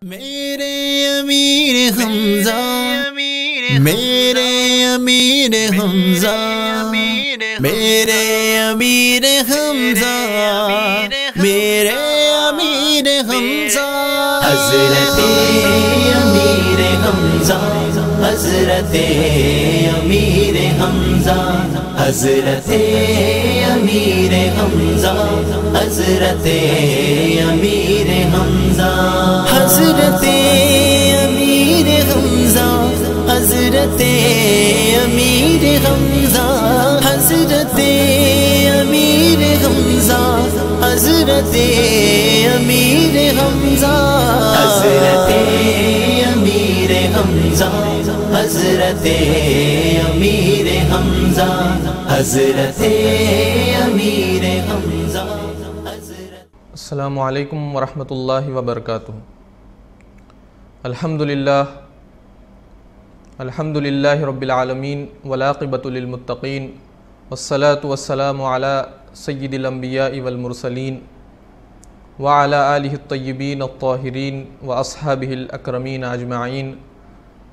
मेरे अमीर हमजा, मेरे अमीर हमजा, मेरे अमीर हमजा, मेरे अमीर हमजा। हज़रते अमीर हमजा, हज़रते अमीर हमजा, हज़रते अमीर हमजा, हज़रते अमीर हमजा, हज़रते अमीर हमजा, हज़रते अमीर हमजा, हज़रते अमीर हमजा, हज़रते अमीर हमजा, हज़रते अमीर हमजा, हज़रते अमीर हमजा, हज़रते अमीर हमजा। अस्सलामु अलैकुम वरहमतुल्लाहि वबरकातुहू। अल्हम्दुलिल्लाहि रब्बिल आलमीन वलाक़िबतु लिल मुत्तक़ीन वस्सलातु वस्सलामु अला सय्यिदिल अंबियाइ वल मुरसलीन व अला आलिहि अत्तय्यिबीन अत्ताहिरीन व अस्हाबिहिल अकरमीन अजमाईन।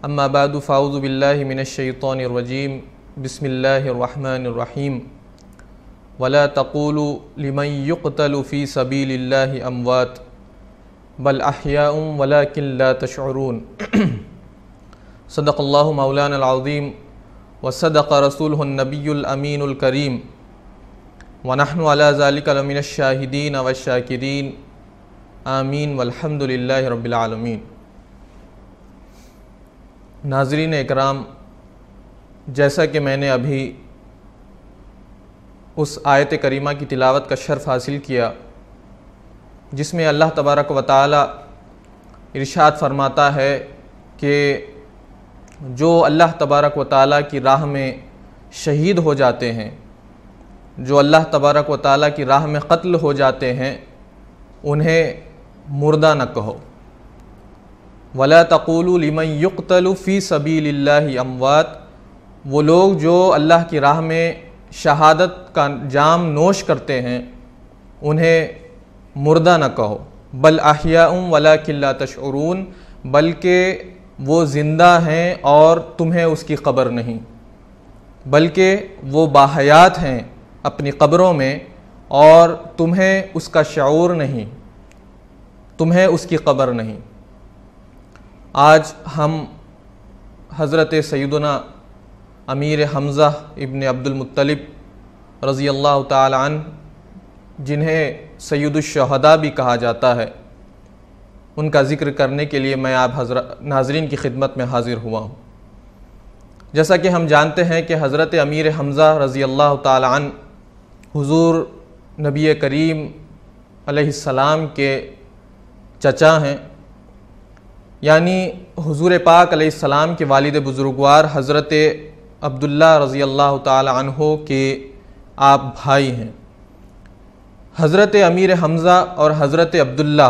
अम्मा बादु फ़अऊज़ु बिल्लाहि मिनश शैतानिर रजीम। बिस्मिल्लाहिर रहमानिर रहीम। वला तक़ूलू लिमन युक़तलु फ़ी सबीलिल्लाहि अमवात बल अहयाउम वलाकिन ला तशऊरून। सदक़ल्लाहु मौलानल अज़ीम व सदक़ रसूलुहुन नबियुल अमीनुल करीम व नहनु अला ज़ालिका लमिनश शाहिदीन व शाकिरीन। आमीन वल्हम्दुलिल्लाहि रब्बिल आलमीन। नाज़रीन इकराम, जैसा कि मैंने अभी उस आयत करीमा की तिलावत का शर्फ़ हासिल किया जिसमें अल्लाह तबारक व तआला इरशाद फरमाता है कि जो अल्लाह तबारक व तआला की राह में शहीद हो जाते हैं, जो अल्लाह तबारक व तआला की राह में क़त्ल हो जाते हैं, उन्हें मुर्दा न कहो। वला तक़ूलू लिमन युक़तलु फ़ी सबीलिल्लाहि अमवात, वो लोग जो अल्लाह की राह में शहादत का जाम नोश करते हैं उन्हें मुर्दा न कहो। बल अहयाउम वलाकिन ला तशऊरून, बल्कि वो ज़िंदा हैं और तुम्हें उसकी क़ब्र नहीं, बल्कि वो बाहयात हैं अपनी क़ब्रों में और तुम्हें उसका शऊर नहीं, तुम्हें उसकी क़ब्र नहीं। आज हम हज़रत सैयदना अमीर हमज़ा इब्न अब्दुल मुत्तलिब रज़ी अल्लाह ताला अन्हु, जिन्हें सैयदुश्शुहदा भी कहा जाता है, उनका ज़िक्र करने के लिए मैं आप नाज़रीन की खिदमत में हाज़िर हुआ हूँ। जैसा कि हम जानते हैं कि हज़रत अमीर हमज़ा रज़ी अल्लाह ताला अन्हु हुज़ूर नबी करीम अलैहिस्सलाम के चचा हैं, यानी हुज़ूर पाक अलैहिस्सलाम के वालिद बुज़ुर्गवार हज़रत अब्दुल्ला रज़ी अल्लाह ताला अन्हु के आप भाई हैं। हज़रत अमीर हमज़ा और हज़रत अब्दुल्ला,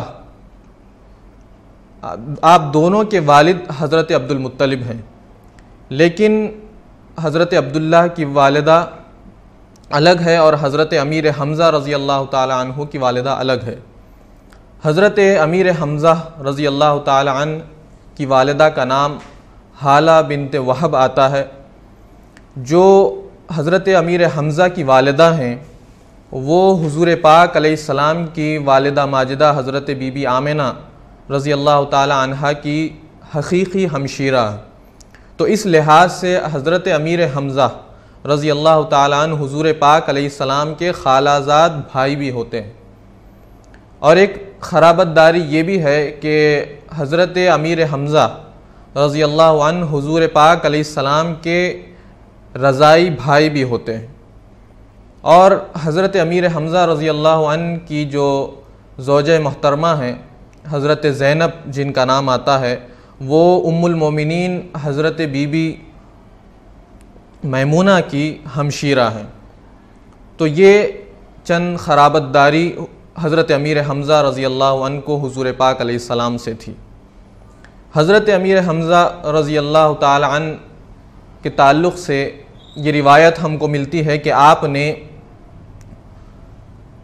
आप दोनों के वालिद हज़रत अब्दुल मुत्तलिब हैं, लेकिन हज़रत अब्दुल्ला की वालिदा अलग है और हज़रत अमीर हमज़ा रज़ी अल्लाह ताला अन्हु की वालिदा अलग है। हज़रत अमीर हमज़ा रज़ी अल्लाह ताला अन्हु की वालिदा का नाम हाला बिन्त वहब आता है। जो हज़रत अमीर हमज़ा की वालिदा हैं वो हुज़ूर पाक अलैहिस्सलाम की वालिदा माजिदा हज़रत बीबी आमिना रज़ी अल्लाह ताला अन्हा की हक़ीक़ी हमशीरा है। तो इस लिहाज से हज़रत अमीर हमज़ा रज़ी अल्लाह ताला अन्हु हुज़ूर पाक अलैहिस्सलाम के खालाजाद भाई भी होते हैं। और एक ख़राबतदारी ये भी है कि हज़रत अमीर हमज़ा रज़ी अल्लाह अन्हु हुज़ूर पाक अलैहिस्सलाम के रज़ाई भाई भी होते हैं। और हज़रत अमीर हमज़ा रज़ी अल्लाह अन्हु की जो ज़ौजे मोहतरमा हैं हज़रत ज़ैनब जिनका नाम आता है, वो उम्मुल मोमिनीन हज़रत बीबी मैमूना की हमशीरा हैं। तो ये चंद ख़राबतदारी हज़रत अमीर हमज़ा रज़ी अल्लाह अन्हु को हुज़ूर पाक अलैहिस्सलाम से थी। हज़रत अमीर हमज़ा रज़ी अल्लाह ताला अन्हु के ताल्लुक़ से ये रिवायत हमको मिलती है कि आपने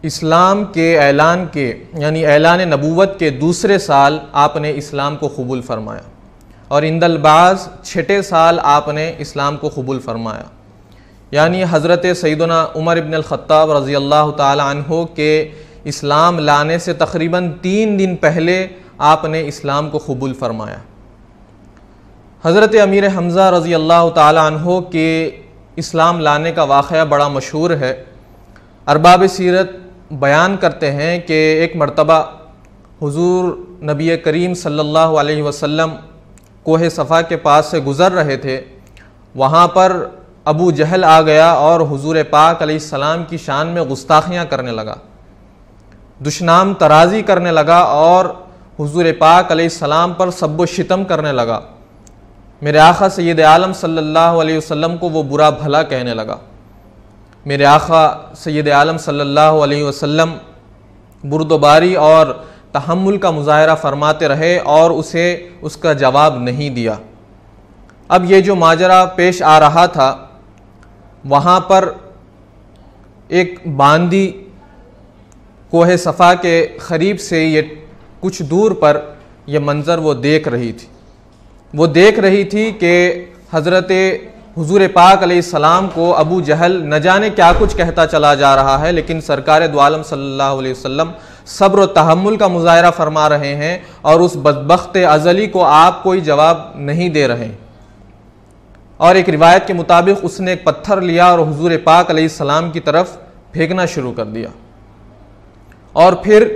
इस्लाम के ऐलान के यानी ऐलान नबूवत के दूसरे साल आपने इस्लाम को कबूल फरमाया और इंदलबाज छठे साल आपने इस्लाम को कबूल फरमाया। यानी हज़रत सैयदना उमर इब्न अल-ख़त्ताब रज़ी अल्लाह ताला अन्हु के इस्लाम लाने से तकरीबन 3 दिन पहले आपने इस्लाम को कबूल फरमाया। हज़रत अमीर हमज़ा रज़ी अल्लाह ताला अन्हु के इस्लाम लाने का वाक़या बड़ा मशहूर है। अरबाब सीरत बयान करते हैं कि एक मरतबा हुज़ूर नबी करीम सल्लल्लाहु अलैहि वसल्लम कोहे सफ़ा के पास से गुज़र रहे थे। वहाँ पर अबू जहल आ गया और हुज़ूर पाक अलैहिस्सलाम की शान में गुस्ताखियाँ करने लगा, दुश्नाम तराज़ी करने लगा और हुज़ूर पाक अलैहिस्सलाम पर सब्ब शितम करने लगा। मेरे आका सैयद आलम सल्लल्लाहु अलैहि वसल्लम को वो बुरा भला कहने लगा। मेरे आका सैयद आलम सल्लल्लाहु अलैहि वसल्लम बुर्दबारी और तहम्मुल का मुज़ाहरा फरमाते रहे और उसे उसका जवाब नहीं दिया। अब ये जो माजरा पेश आ रहा था, वहाँ पर एक बांदी कोहे सफ़ा के क़रीब से ये कुछ दूर पर यह मंज़र वो देख रही थी। वो देख रही थी कि हज़रत हुज़ूर पाक अलैहिस्सलाम को अबू जहल न जाने क्या कुछ कहता चला जा रहा है, लेकिन सरकार दो आलम सल्लल्लाहु अलैहि वसल्लम सब्र और तहम्मुल का मुज़ाहरा फरमा रहे हैं और उस बदबख्त अज़ली को आप कोई जवाब नहीं दे रहे। और एक रिवायत के मुताबिक उसने एक पत्थर लिया और हुज़ूर पाक अलैहिस्सलाम की तरफ फेंकना शुरू कर दिया और फिर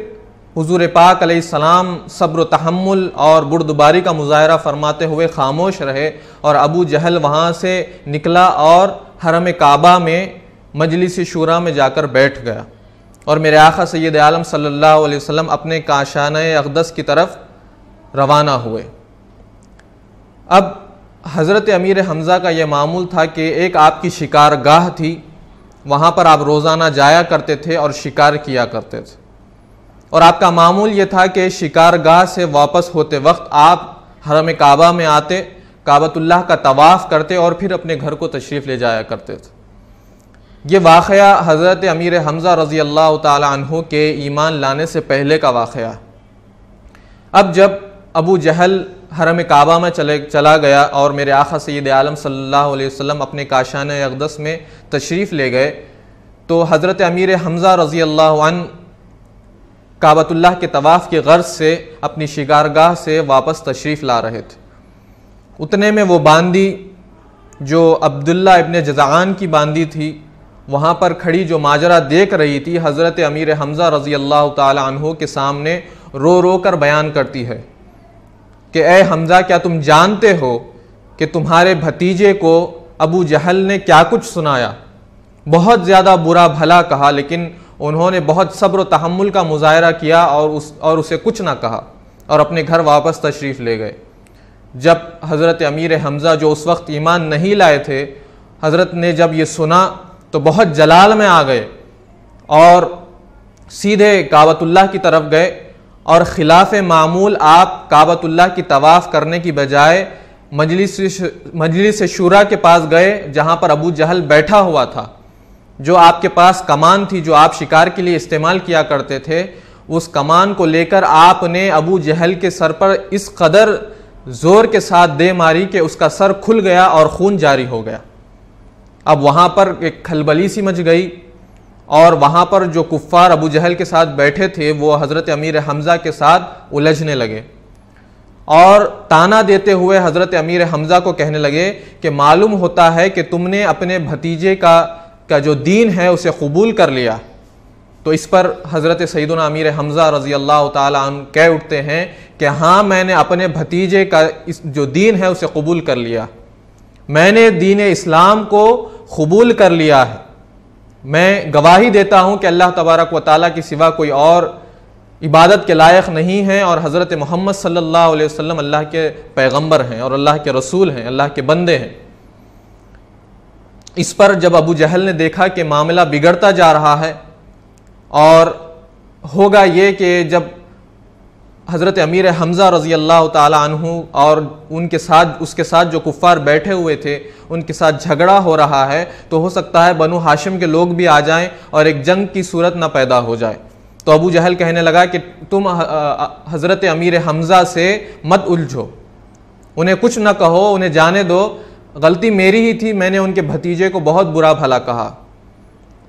हुज़ूर पाक अलैहिस्सलाम सब्र तहम्मुल और बुर्दबारी का मुज़ाहरा फरमाते हुए खामोश रहे और अबू जहल वहाँ से निकला और हरम काबा में मजलिस शूरा में जाकर बैठ गया और मेरे आका सैयद आलम सल्लल्लाहु अलैहि वसल्लम अपने काशाने अक़दस की तरफ रवाना हुए। अब हज़रत अमीर हमज़ा का यह मामूल था कि एक आपकी शिकारगाह थी, वहाँ पर आप रोज़ाना जाया करते थे और शिकार किया करते थे और आपका मामूल ये था कि शिकारगाह से वापस होते वक्त आप हरम काबा में आते, काबतुल्लाह का तवाफ़ करते और फिर अपने घर को तशरीफ़ ले जाया करते थे। ये वाक़या हज़रत अमीर हमज़ा रज़ी अल्लाह ताला अन्हु के ईमान लाने से पहले का वाक़या। अब जब अबू जहल हरम काबा में चला गया और मेरे आका सैयद आलम सल्लल्लाहु अलैहि वसल्लम अपने काशान अक़दस में तशरीफ़ ले गए, तो हज़रत अमीर हमज़ा रज़ी अल्लाह अन्हु काबतुल्लाह के तवाफ़ के गर्ज से अपनी शिकारगाह से वापस तशरीफ़ ला रहे थे। उतने में वो बांदी जो अब्दुल्ला इब्न जज़आन की बांदी थी, वहाँ पर खड़ी जो माजरा देख रही थी, हज़रत अमीर हमज़ा रज़ी अल्लाह ताला अन्हु के सामने रो रो कर बयान करती है कि ए हमज़ा, क्या तुम जानते हो कि तुम्हारे भतीजे को अबू जहल ने क्या कुछ सुनाया? बहुत ज़्यादा बुरा भला कहा, लेकिन उन्होंने बहुत सब्र तहम्मुल का मुज़ाहरा किया और उसे कुछ ना कहा और अपने घर वापस तशरीफ़ ले गए। जब हज़रत अमीर हमज़ा जो उस वक्त ईमान नहीं लाए थे, हज़रत ने जब ये सुना तो बहुत जलाल में आ गए और सीधे काबतुल्लाह की तरफ गए और खिलाफ मामूल आप काबतुल्लाह की तवाफ़ करने की बजाय मजलिस शूरा के पास गए, जहाँ पर अबू जहल बैठा हुआ था। जो आपके पास कमान थी जो आप शिकार के लिए इस्तेमाल किया करते थे, उस कमान को लेकर आपने अबू जहल के सर पर इस कदर ज़ोर के साथ दे मारी कि उसका सर खुल गया और खून जारी हो गया। अब वहाँ पर एक खलबली सी मच गई और वहाँ पर जो कुफ़ार अबू जहल के साथ बैठे थे वो हज़रत अमीर हमज़ा के साथ उलझने लगे और ताना देते हुए हज़रत अमीर हमज़ा को कहने लगे कि मालूम होता है कि तुमने अपने भतीजे का जो दीन है उसे कबूल कर लिया। तो इस पर हज़रत सैयदना अमीर हमज़ा रज़ी अल्लाह ताला अन्हु कह उठते हैं कि हाँ, मैंने अपने भतीजे का जो दीन है उसे कबूल कर लिया, मैंने दीन इस्लाम को कबूल कर लिया है। मैं गवाही देता हूँ कि अल्लाह तबारक व ताला के सिवा कोई और इबादत के लायक नहीं है और हज़रत मोहम्मद सल्लल्लाहु अलैहि वसल्लम अल्लाह के पैगम्बर हैं और अल्लाह के रसूल हैं, अल्लाह के बंदे हैं। इस पर जब अबू जहल ने देखा कि मामला बिगड़ता जा रहा है और होगा ये कि जब हज़रत अमीर हमज़ा रज़ी अल्लाह ताला अन्हु और उसके साथ जो कुफ़ार बैठे हुए थे उनके साथ झगड़ा हो रहा है, तो हो सकता है बनु हाशिम के लोग भी आ जाएं और एक जंग की सूरत ना पैदा हो जाए। तो अबू जहल कहने लगा कि तुम हज़रत अमीर हमज़ा से मत उलझो, उन्हें कुछ ना कहो, उन्हें जाने दो, गलती मेरी ही थी, मैंने उनके भतीजे को बहुत बुरा भला कहा।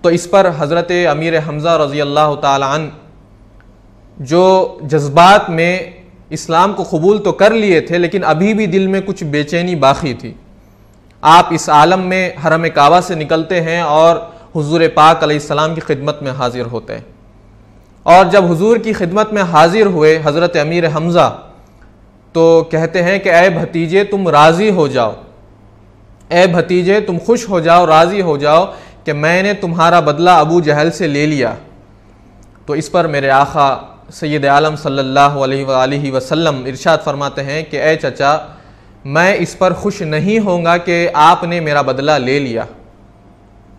तो इस पर हज़रत अमीर हमज़ा रज़ी अल्लाह ताला अन्हु जो जज्बात में इस्लाम को कबूल तो कर लिए थे लेकिन अभी भी दिल में कुछ बेचैनी बाकी थी। आप इस आलम में हरम काबा से निकलते हैं और हुजूर पाक अलैहिस्सलाम की खिदमत में हाजिर होते हैं। और जब हुजूर की खिदमत में हाजिर हुए हज़रत अमीर हमज़ा, तो कहते हैं कि ए भतीजे तुम राज़ी हो जाओ, ए भतीजे तुम खुश हो जाओ, राज़ी हो जाओ कि मैंने तुम्हारा बदला अबू जहल से ले लिया। तो इस पर मेरे आका सैयद आलम सल्लल्लाहु अलैहि वसल्लम इरशाद फरमाते हैं कि ए चचा, मैं इस पर खुश नहीं होऊंगा कि आपने मेरा बदला ले लिया,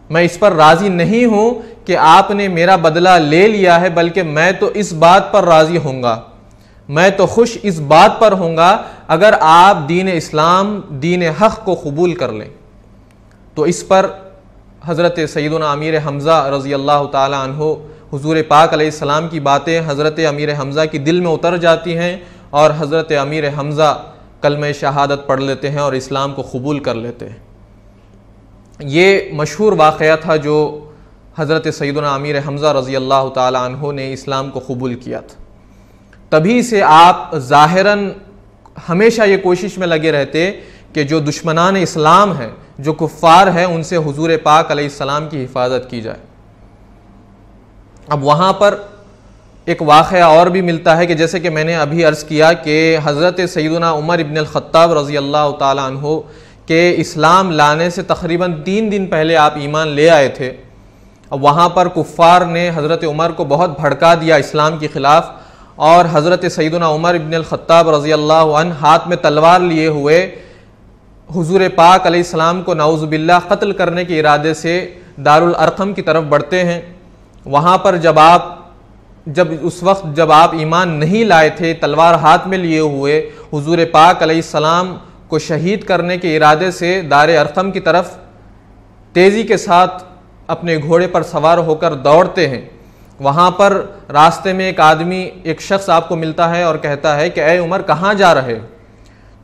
मैं इस पर राज़ी नहीं हूँ कि आपने मेरा बदला ले लिया है, बल्कि मैं तो इस बात पर राज़ी होऊंगा, मैं तो खुश इस बात पर होऊंगा अगर आप दीन इस्लाम, दीन हक़ को कबूल कर लें। तो इस पर हज़रत सैयदना अमीर हमज़ा रज़ी अल्लाह ताला अन्हु हुजूर पाक अलैहिस्सलाम की बातें हज़रत अमीर हमज़ा की दिल में उतर जाती हैं और हज़रत अमीर हमज़ा कलमे शहादत पढ़ लेते हैं और इस्लाम को कबूल कर लेते हैं। ये मशहूर वाक़या था जो हज़रत सैयदना अमीर हमज़ा रज़ी अल्लाह ताला अन्हु ने इस्लाम को कबूल किया था। तभी से आप ज़ाहिरन हमेशा ये कोशिश में लगे रहते कि जो दुश्मनान इस्लाम हैं, जो कुफ़ार हैं, उनसे हुजूर पाक अलैहिस्सलाम की हिफाजत की जाए। अब वहाँ पर एक वाक़या और भी मिलता है कि जैसे कि मैंने अभी अर्ज़ किया कि हज़रत सैयदना उमर इब्न अल-ख़त्ताब रज़ी अल्लाह ताला अन्हु के इस्लाम लाने से तक़रीबन 3 दिन पहले आप ईमान ले आए थे। अब वहाँ पर कुफ़ार ने हज़रत उमर को बहुत भड़का दिया इस्लाम के ख़िलाफ़ और हज़रत सैयदना उमर इब्न अल-ख़त्ताब रज़ी अल्लाह अन्हु हाथ में तलवार लिए हुए हुजूर पाक अलैहिस्सलाम को नाउज़ु बिल्लाह क़त्ल करने के इरादे से दारुल अरक़म की तरफ बढ़ते हैं। वहाँ पर उस वक्त जब आप ईमान नहीं लाए थे, तलवार हाथ में लिए हुए हुजूर पाक अलैहिस्सलाम को शहीद करने के इरादे से दारे अरक़म की तरफ तेज़ी के साथ अपने घोड़े पर सवार होकर दौड़ते हैं। वहाँ पर रास्ते में एक शख्स आपको मिलता है और कहता है कि ए उमर कहाँ जा रहे हो?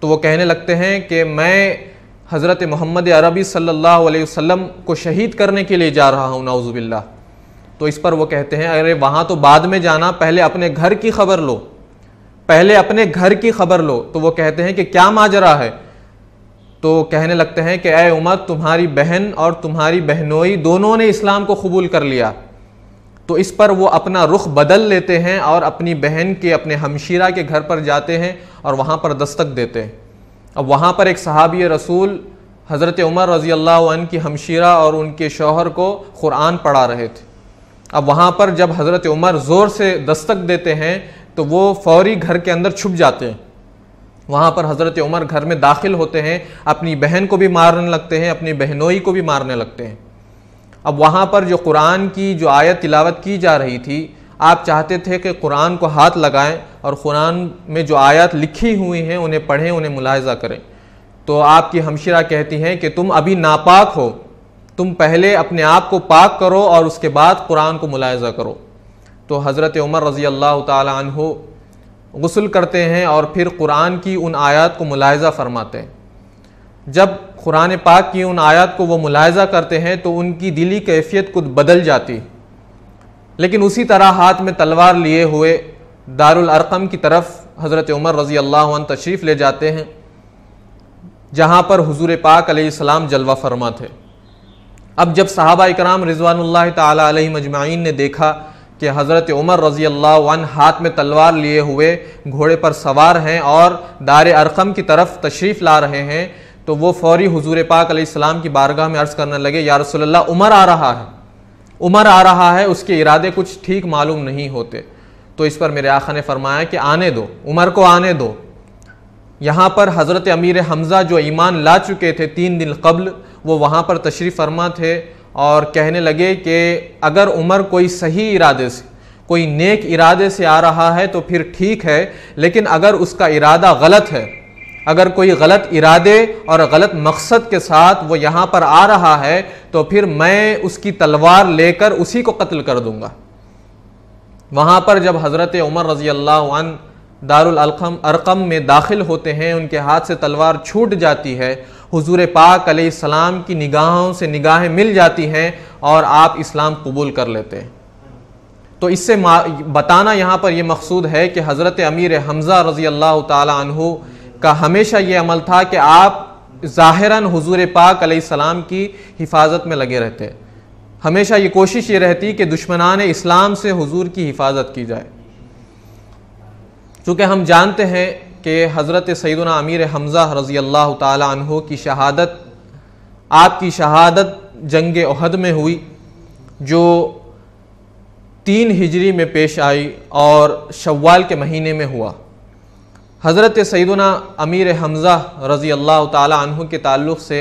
तो वो कहने लगते हैं कि मैं हज़रत मोहम्मद अरबी सल्लल्लाहु अलैहि वसल्लम को शहीद करने के लिए जा रहा हूँ, नाउज़ु बिल्लाह। तो इस पर वो कहते हैं अरे वहाँ तो बाद में जाना, पहले अपने घर की खबर लो, पहले अपने घर की खबर लो। तो वो कहते हैं कि क्या माजरा है? तो कहने लगते हैं कि ए उमर, तुम्हारी बहन और तुम्हारी बहनोई दोनों ने इस्लाम को कबूल कर लिया। तो इस पर वो अपना रुख बदल लेते हैं और अपनी बहन के, अपने हमशीरा के घर पर जाते हैं और वहाँ पर दस्तक देते हैं। अब वहाँ पर एक सहाबी रसूल हज़रत उमर रज़ी अल्लाह अन्हु की हमशीरा और उनके शौहर को कुरान पढ़ा रहे थे। अब वहाँ पर जब हज़रत उमर ज़ोर से दस्तक देते हैं तो वो फौरी घर के अंदर छुप जाते हैं। वहाँ पर हज़रत उमर घर में दाखिल होते हैं, अपनी बहन को भी मारने लगते हैं, अपनी बहनोई को भी मारने लगते हैं। अब वहाँ पर जो कुरान की जो आयत तिलावत की जा रही थी, आप चाहते थे कि कुरान को हाथ लगाएं और कुरान में जो आयत लिखी हुई हैं उन्हें पढ़ें, उन्हें मुलाहिज़ा करें। तो आपकी हमशीरा कहती हैं कि तुम अभी नापाक हो, तुम पहले अपने आप को पाक करो और उसके बाद कुरान को मुलाहिज़ा करो। तो हज़रत उमर रज़ी अल्लाह ताला अन्हु गुस्ल करते हैं और फिर कुरान की उन आयत को मुलाहिज़ा फरमाते हैं। जब कुरान पाक की उन आयत को वो मुलाहिज़ा करते हैं तो उनकी दिली कैफियत खुद बदल जाती। लेकिन उसी तरह हाथ में तलवार लिए हुए दारुल अरक़म की तरफ हज़रत उमर रज़ी अल्लाह अन्हु तशरीफ़ ले जाते हैं, जहाँ पर हुजूर पाक अलैहिस्सलाम जलवा फरमा थे। अब जब सहाबा इकराम रिज़वानुल्लाह ताला अलैहिम अजमाइन ने देखा कि हज़रत उमर रज़ी अल्लाह अन्हु हाथ में तलवार लिए हुए घोड़े पर सवार हैं और दारे अरक़म की तरफ तशरीफ़ ला रहे हैं, तो वो फ़ौरी हुजूर पाक अलैहिस्सलाम की बारगाह में अर्ज़ करने लगे, या रसूलल्लाह, उमर आ रहा है, उमर आ रहा है, उसके इरादे कुछ ठीक मालूम नहीं होते। तो इस पर मेरे आका ने फरमाया कि आने दो, उमर को आने दो। यहाँ पर हज़रत अमीर हमज़ा जो ईमान ला चुके थे 3 दिन कबल, वो वहाँ पर तशरीफ़ फरमा थे और कहने लगे कि अगर उमर कोई सही इरादे से, कोई नेक इरादे से आ रहा है तो फिर ठीक है, लेकिन अगर उसका इरादा गलत है, अगर कोई गलत इरादे और गलत मकसद के साथ वो यहाँ पर आ रहा है, तो फिर मैं उसकी तलवार लेकर उसी को कत्ल कर दूंगा। वहाँ पर जब हज़रत उमर रज़ी अल्लाह अन्हु दारुल अरक़म में दाखिल होते हैं, उनके हाथ से तलवार छूट जाती है, हुजूर पाक अलैहिस्सलाम की निगाहों से निगाहें मिल जाती हैं और आप इस्लाम कबूल कर लेते हैं। तो इससे बताना यहाँ पर यह मकसूद है कि हज़रत अमीर हमज़ा रज़ी अल्लाह ताला अन्हु का हमेशा ये अमल था कि आप ज़ाहिरन हुजूर पाक अलैहिस्सलाम की हिफाजत में लगे रहते। हमेशा ये कोशिश ये रहती कि दुश्मनान इस्लाम से हुजूर की हिफाजत की जाए। चूँकि हम जानते हैं कि हज़रत सैयदना अमीर हमज़ा रज़ी अल्लाह ताला अन्हु की शहादत, आपकी शहादत जंग उहद में हुई, जो 3 हिजरी में पेश आई और शव्वाल के महीने में हुआ। हज़रत सैयदना अमीर हमज़ा रज़ी अल्लाह ताला अन्हु के ताल्लुक़ से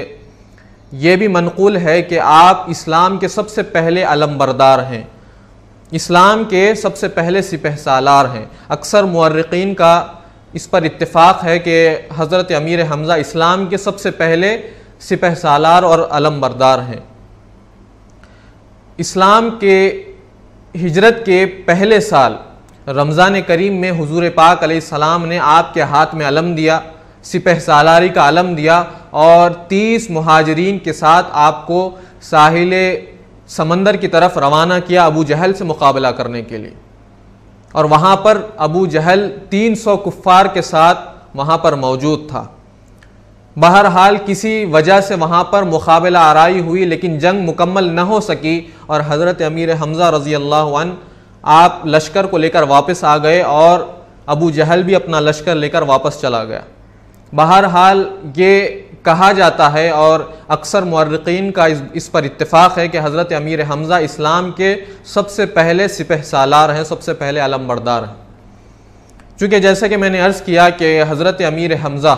ये भी मनक़ूल है कि आप इस्लाम के सबसे पहले अलमबरदार हैं, इस्लाम के सबसे पहले सिपहसालार हैं। अक्सर मुअर्रिक़ीन का इस पर इत्तिफ़ाक़ है कि हज़रत अमीर हमज़ा इस्लाम के सबसे पहले सिपहसालार और अलमबरदार हैं। इस्लाम के हिजरत के पहले साल रमज़ान करीम में हुजूर पाक अलैहिस्सलाम ने आपके हाथ में अलम दिया, सिपहसालारी का अलम दिया और 30 मुहाजिरीन के साथ आपको साहिल समंदर की तरफ रवाना किया अबू जहल से मुकाबला करने के लिए। और वहाँ पर अबू जहल 300 कुफ़ार के साथ वहाँ पर मौजूद था। बहरहाल किसी वजह से वहाँ पर मुकाबला आराई हुई, लेकिन जंग मुकम्मल न हो सकी और हज़रत अमीर हमज़ा रज़ी अल्लाह अन्हु आप लश्कर को लेकर वापस आ गए और अबू जहल भी अपना लश्कर लेकर वापस चला गया। बहरहाल ये कहा जाता है और अक्सर मुअर्रिक़ीन का इस पर इत्तिफ़ाक़ है कि हज़रत अमीर हमज़ा इस्लाम के सबसे पहले सिपहसालार हैं, सबसे पहले अलमबरदार हैं। चूँकि जैसे कि मैंने अर्ज़ किया कि हज़रत अमीर हमज़ा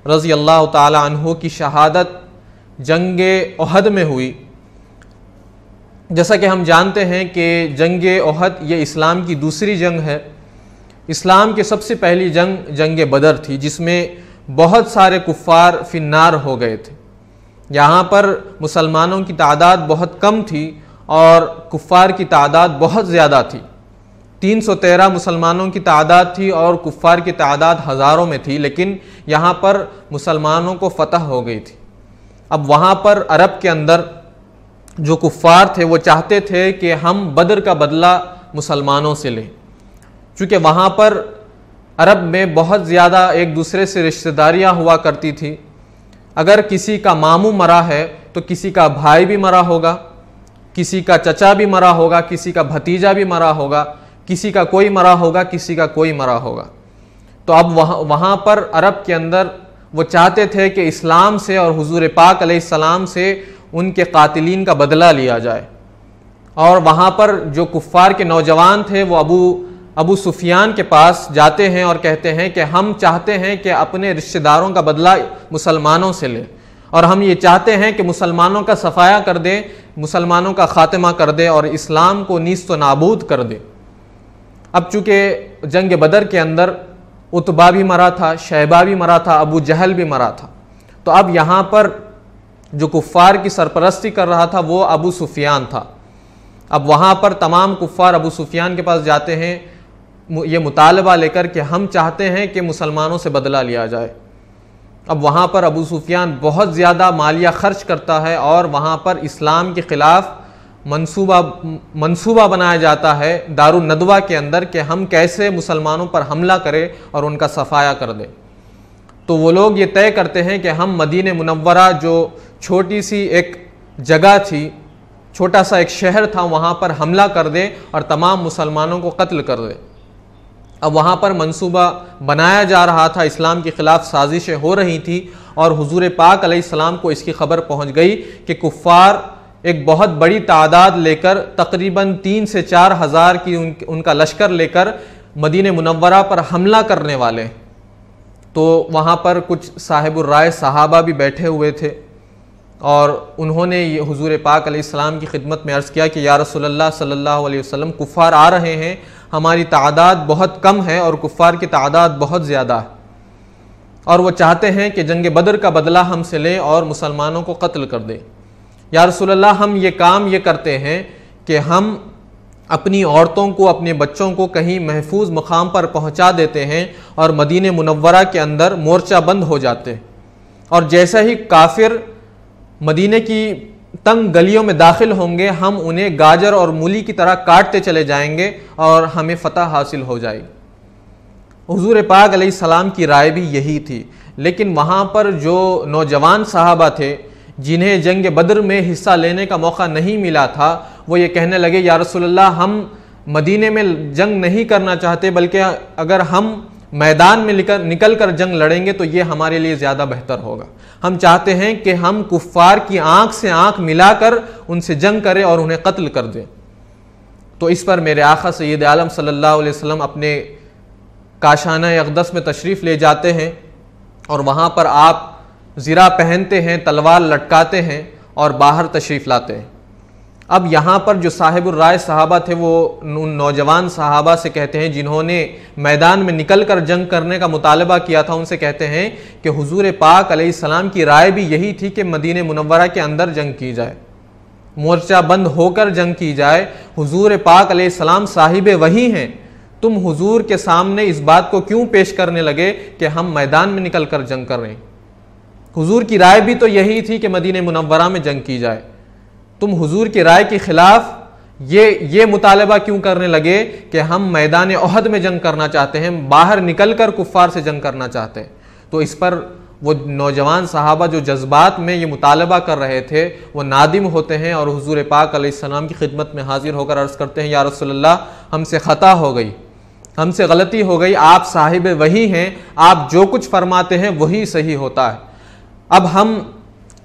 रज़ी अल्लाह ताला अन्हु की शहादत जंग उहद में हुई। जैसा कि हम जानते हैं कि जंग उहद ये इस्लाम की दूसरी जंग है। इस्लाम की सबसे पहली जंग बदर थी, जिसमें बहुत सारे कुफ़ार फिन्नार हो गए थे। यहाँ पर मुसलमानों की तादाद बहुत कम थी और कुफ़ार की तादाद बहुत ज़्यादा थी। 313 मुसलमानों की तादाद थी और कुफ़ार की तादाद हज़ारों में थी, लेकिन यहाँ पर मुसलमानों को फ़तह हो गई थी। अब वहाँ पर अरब के अंदर जो कुफ़ार थे वो चाहते थे कि हम बदर का बदला मुसलमानों से लें, चूँकि वहाँ पर अरब में बहुत ज़्यादा एक दूसरे से रिश्तेदारियाँ हुआ करती थी। अगर किसी का मामू मरा है तो किसी का भाई भी मरा होगा, किसी का चचा भी मरा होगा, किसी का भतीजा भी मरा होगा, किसी का कोई मरा होगा, किसी का कोई मरा होगा। तो अब वहाँ पर अरब के अंदर वो चाहते थे कि इस्लाम से और हुजूर पाक अलैहिस्सलाम से उनके कातिलीन का बदला लिया जाए। और वहाँ पर जो कुफ़ार के नौजवान थे वो अबू सुफियान के पास जाते हैं और कहते हैं कि हम चाहते हैं कि अपने रिश्तेदारों का बदला मुसलमानों से लें और हम ये चाहते हैं कि मुसलमानों का सफाया कर दें, मुसलमानों का ख़ात्मा कर दें और इस्लाम को नीस्त व नाबूद कर दें। अब चूँकि जंग बदर के अंदर उतबा भी मरा था, शैबा भी मरा था, अबू जहल भी मरा था। तो अब यहाँ पर जो कुफ़ार की सरपरस्ती कर रहा था वो अबू सुफियान था। अब वहाँ पर तमाम कुफ़ार अबू सुफियान के पास जाते हैं ये मुतालबा लेकर कि हम चाहते हैं कि मुसलमानों से बदला लिया जाए। अब वहाँ पर अबू सुफियान बहुत ज़्यादा मालिया खर्च करता है और वहाँ पर इस्लाम के ख़िलाफ़ मंसूबा बनाया जाता है दारुन नदवा के अंदर कि हम कैसे मुसलमानों पर हमला करें और उनका सफाया कर दें। तो वो लोग ये तय करते हैं कि हम मदीने मुनव्वरा, जो छोटी सी एक जगह थी, छोटा सा एक शहर था, वहाँ पर हमला कर दें और तमाम मुसलमानों को कत्ल कर दें। अब वहाँ पर मंसूबा बनाया जा रहा था, इस्लाम के ख़िलाफ़ साजिशें हो रही थी और हुजूर पाक अलैहिस्सलाम को इसकी खबर पहुँच गई कि कुफ़ार एक बहुत बड़ी तादाद लेकर तकरीबन 3 से 4 हज़ार की उनका लश्कर लेकर मदीने मुनव्वरा पर हमला करने वाले। तो वहाँ पर कुछ साहिबुर राय सहाबा भी बैठे हुए थे और उन्होंने ये हुजूर पाक अलैहिस्सलाम की खिदमत में अर्ज़ किया कि या रसूलल्लाह सल्लल्लाहु अलैहि वसल्लम, कुफ़ार आ रहे हैं, हमारी तादाद बहुत कम है और कुफ़ार की तादाद बहुत ज़्यादा है, और वो चाहते हैं कि जंग बदर का बदला हमसे लें और मुसलमानों को कत्ल कर दें। या रसूलल्लाह, हम ये काम ये करते हैं कि हम अपनी औरतों को, अपने बच्चों को कहीं महफूज मकाम पर पहुंचा देते हैं और मदीने मुनव्वरा के अंदर मोर्चा बंद हो जाते हैं, और जैसे ही काफिर मदीने की तंग गलियों में दाखिल होंगे, हम उन्हें गाजर और मूली की तरह काटते चले जाएंगे और हमें फतह हासिल हो जाएगी। हुजूर पाक अलैहिस्सलाम की राय भी यही थी, लेकिन वहाँ पर जो नौजवान सहाबा थे जिन्हें जंग बदर में हिस्सा लेने का मौका नहीं मिला था, वो ये कहने लगे, या रसूलल्लाह, हम मदीने में जंग नहीं करना चाहते, बल्कि अगर हम मैदान में निकल कर जंग लड़ेंगे तो ये हमारे लिए ज़्यादा बेहतर होगा। हम चाहते हैं कि हम कुफ्फार की आंख से आंख मिलाकर उनसे जंग करें और उन्हें कत्ल कर दें। तो इस पर मेरे आका सैयद आलम सल्लल्लाहु अलैहि वसल्लम अपने काशाना अक़दस में तशरीफ़ ले जाते हैं और वहाँ पर आप ज़िरा पहनते हैं, तलवार लटकाते हैं और बाहर तशरीफ़ लाते हैं। अब यहाँ पर जो साहिबुर राय सहाबा थे वो उन नौजवान सहाबा से कहते हैं जिन्होंने मैदान में निकल कर जंग करने का मुतालबा किया था, उनसे कहते हैं कि हुजूर पाक अलैहिस्सलाम की राय भी यही थी कि मदीने मुनव्वरा के अंदर जंग की जाए, मोर्चा बंद होकर जंग की जाए। हुजूर पाक अलैहिस्सलाम साहिब वही हैं, तुम हुजूर के सामने इस बात को क्यों पेश करने लगे कि हम मैदान में निकल कर जंग कर रहे हैं? हुजूर की राय भी तो यही थी कि मदीने मुनव्वरा में जंग की जाए, तुम हुजूर की राय के खिलाफ ये मुतालबा क्यों करने लगे कि हम मैदान ओहद में जंग करना चाहते हैं, बाहर निकलकर कुफ्फार से जंग करना चाहते हैं? तो इस पर वो नौजवान सहाबा जो जज्बात में ये मुतालबा कर रहे थे वो नादिम होते हैं और हुजूर पाक अलैहिस्सलाम की खिदमत में हाजिर होकर अर्ज़ करते हैं, या रसूलल्लाह, हमसे ख़ता हो गई, हमसे गलती हो गई, आप साहिब वही हैं, आप जो कुछ फरमाते हैं वही सही होता है। अब हम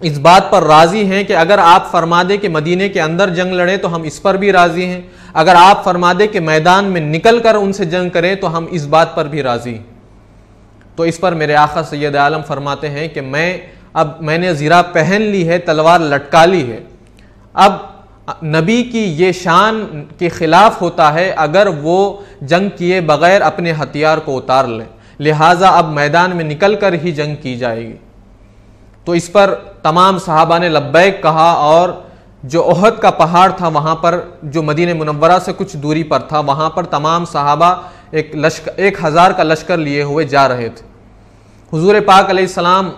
इस बात पर राज़ी हैं कि अगर आप फरमा दें कि मदीने के अंदर जंग लड़े तो हम इस पर भी राज़ी हैं, अगर आप फरमा दें कि मैदान में निकल कर उनसे जंग करें तो हम इस बात पर भी राज़ी हैं। तो इस पर मेरे आका सैयद आलम फरमाते हैं कि मैंने ज़िरा पहन ली है, तलवार लटका ली है। अब नबी की ये शान के ख़िलाफ़ होता है अगर वो जंग किए बग़ैर अपने हथियार को उतार लें, लिहाजा अब मैदान में निकल कर ही जंग की जाएगी। तो इस पर तमाम सहाबा ने लब्बैक कहा और जो ओहद का पहाड़ था वहाँ पर, जो मदीने मुनव्वरा से कुछ दूरी पर था, वहाँ पर तमाम सहाबा 1000 का लश्कर लिए हुए जा रहे थे। हुजूर पाक अलैहिस्सलाम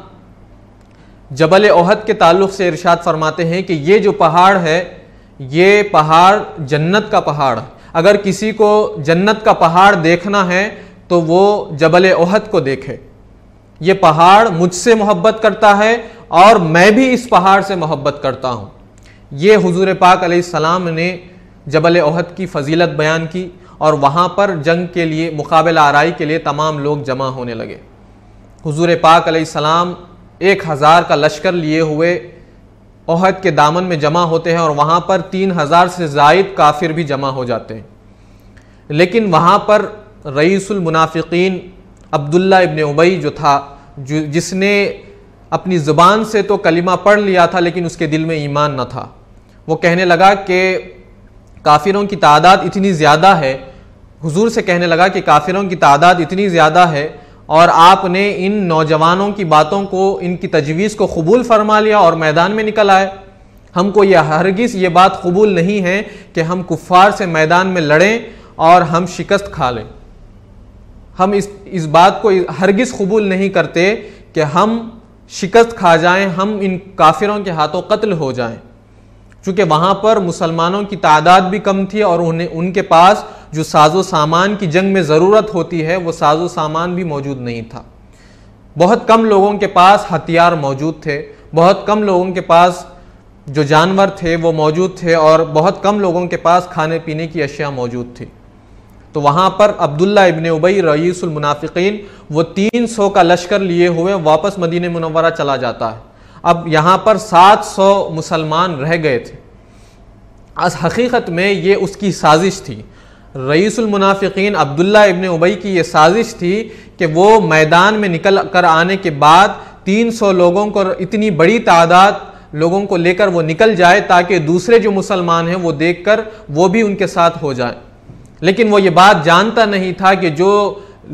जबल ओहद के ताल्लुक़ से इरशाद फरमाते हैं कि ये जो पहाड़ है ये पहाड़ जन्नत का पहाड़ है। अगर किसी को जन्नत का पहाड़ देखना है तो वो जबल ओहद को देखे। ये पहाड़ मुझसे मोहब्बत करता है और मैं भी इस पहाड़ से मोहब्बत करता हूँ। ये हुजूर पाक अलैहिस्सलाम ने जबल ओहद की फ़जीलत बयान की और वहाँ पर जंग के लिए, मुकाबला आराई के लिए तमाम लोग जमा होने लगे। हुजूर पाक अलैहिस्सलाम 1000 का लश्कर लिए हुए ओहद के दामन में जमा होते हैं और वहाँ पर 3000 से ज़ायद काफिर भी जमा हो जाते हैं। लेकिन वहाँ पर रईसुल मुनाफिकीन अब्दुल्ला इब्न उबई जो था, जिसने अपनी ज़ुबान से तो कलिमा पढ़ लिया था लेकिन उसके दिल में ईमान न था, वो कहने लगा कि काफिरों की तादाद इतनी ज़्यादा है, हुजूर से कहने लगा कि काफिरों की तादाद इतनी ज़्यादा है और आपने इन नौजवानों की बातों को, इनकी तजवीज़ को कबूल फरमा लिया और मैदान में निकल आए। हमको यह हरगिज़ ये बात कबूल नहीं है कि हम कुफ्फार से मैदान में लड़ें और हम शिकस्त खा लें। हम इस बात को हरगिज़ कबूल नहीं करते कि हम शिकस्त खा जाएं, हम इन काफिरों के हाथों कत्ल हो जाएं। चूँकि वहाँ पर मुसलमानों की तादाद भी कम थी और उनके पास जो साजो सामान की जंग में ज़रूरत होती है वो साजो सामान भी मौजूद नहीं था। बहुत कम लोगों के पास हथियार मौजूद थे, बहुत कम लोगों के पास जो जानवर थे वो मौजूद थे और बहुत कम लोगों के पास खाने पीने की अशिया मौजूद थी। तो वहाँ पर अब्दुल्ला इब्न उबई रईसुल मुनाफिकीन वो 300 का लश्कर लिए हुए वापस मदीने मुनव्वरा चला जाता है। अब यहाँ पर 700 मुसलमान रह गए थे। हकीकत में ये उसकी साजिश थी। रईसुल मुनाफिकीन अब्दुल्ला इब्न उबई की ये साजिश थी कि वो मैदान में निकल कर आने के बाद 300 लोगों को, इतनी बड़ी तादाद लोगों को लेकर वो निकल जाए ताकि दूसरे जो मुसलमान हैं वो देखकर वो भी उनके साथ हो जाए। लेकिन वो ये बात जानता नहीं था कि जो